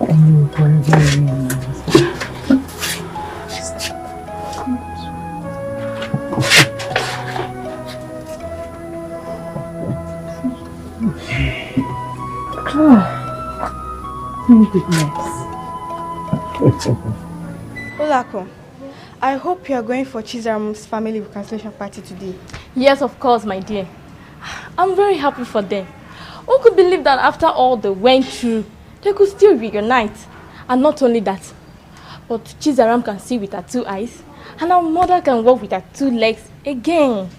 And you will forever remain my husband. Thank goodness. Olako, I hope you are going for Chizaram's family reconciliation party today. Yes, of course, my dear. I'm very happy for them. Who could believe that after all they went through, they could still reunite? And not only that, but Chizaram can see with her 2 eyes, and our mother can walk with her 2 legs again.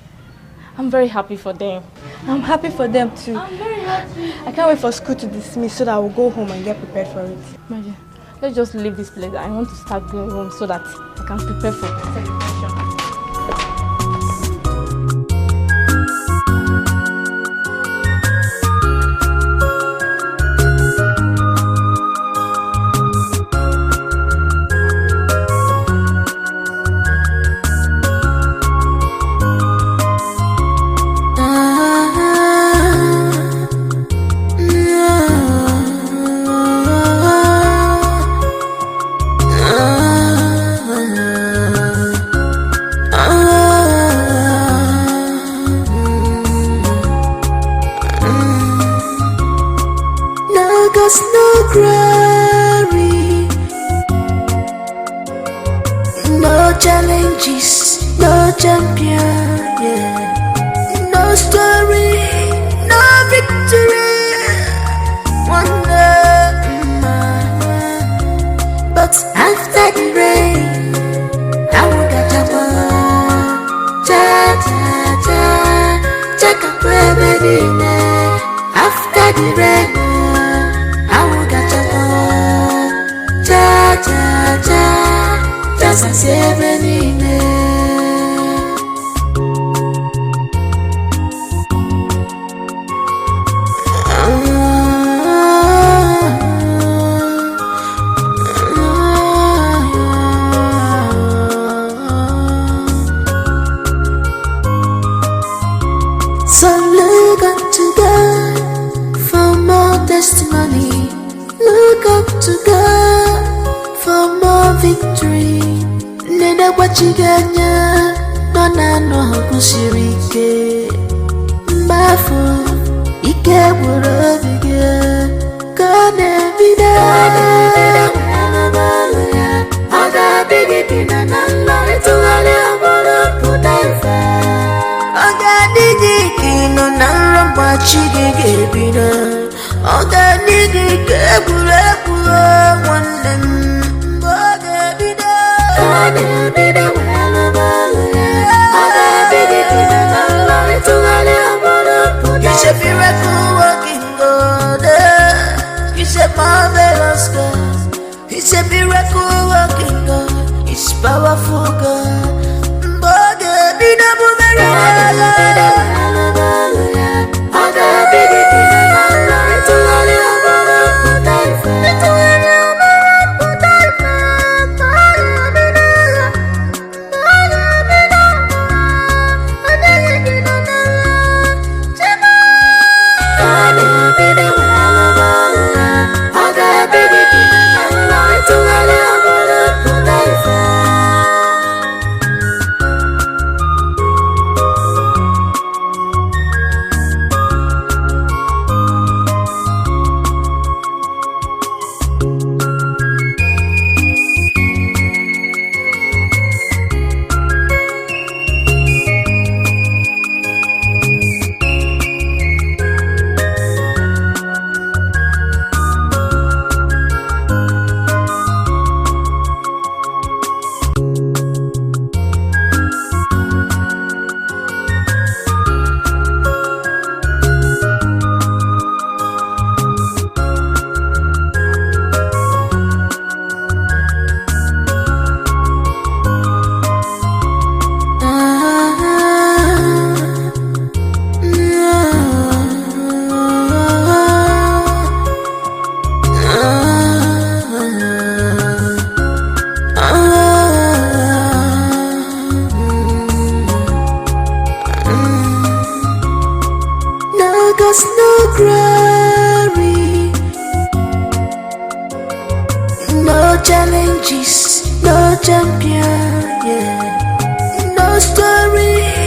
I'm very happy for them. I'm happy for them too. I'm very happy. I can't wait for school to dismiss so that I will go home and get prepared for it. My dear, let's just leave this place. I want to start going home so that I can prepare for the celebration. glory. No challenges, no champion, yeah. No story.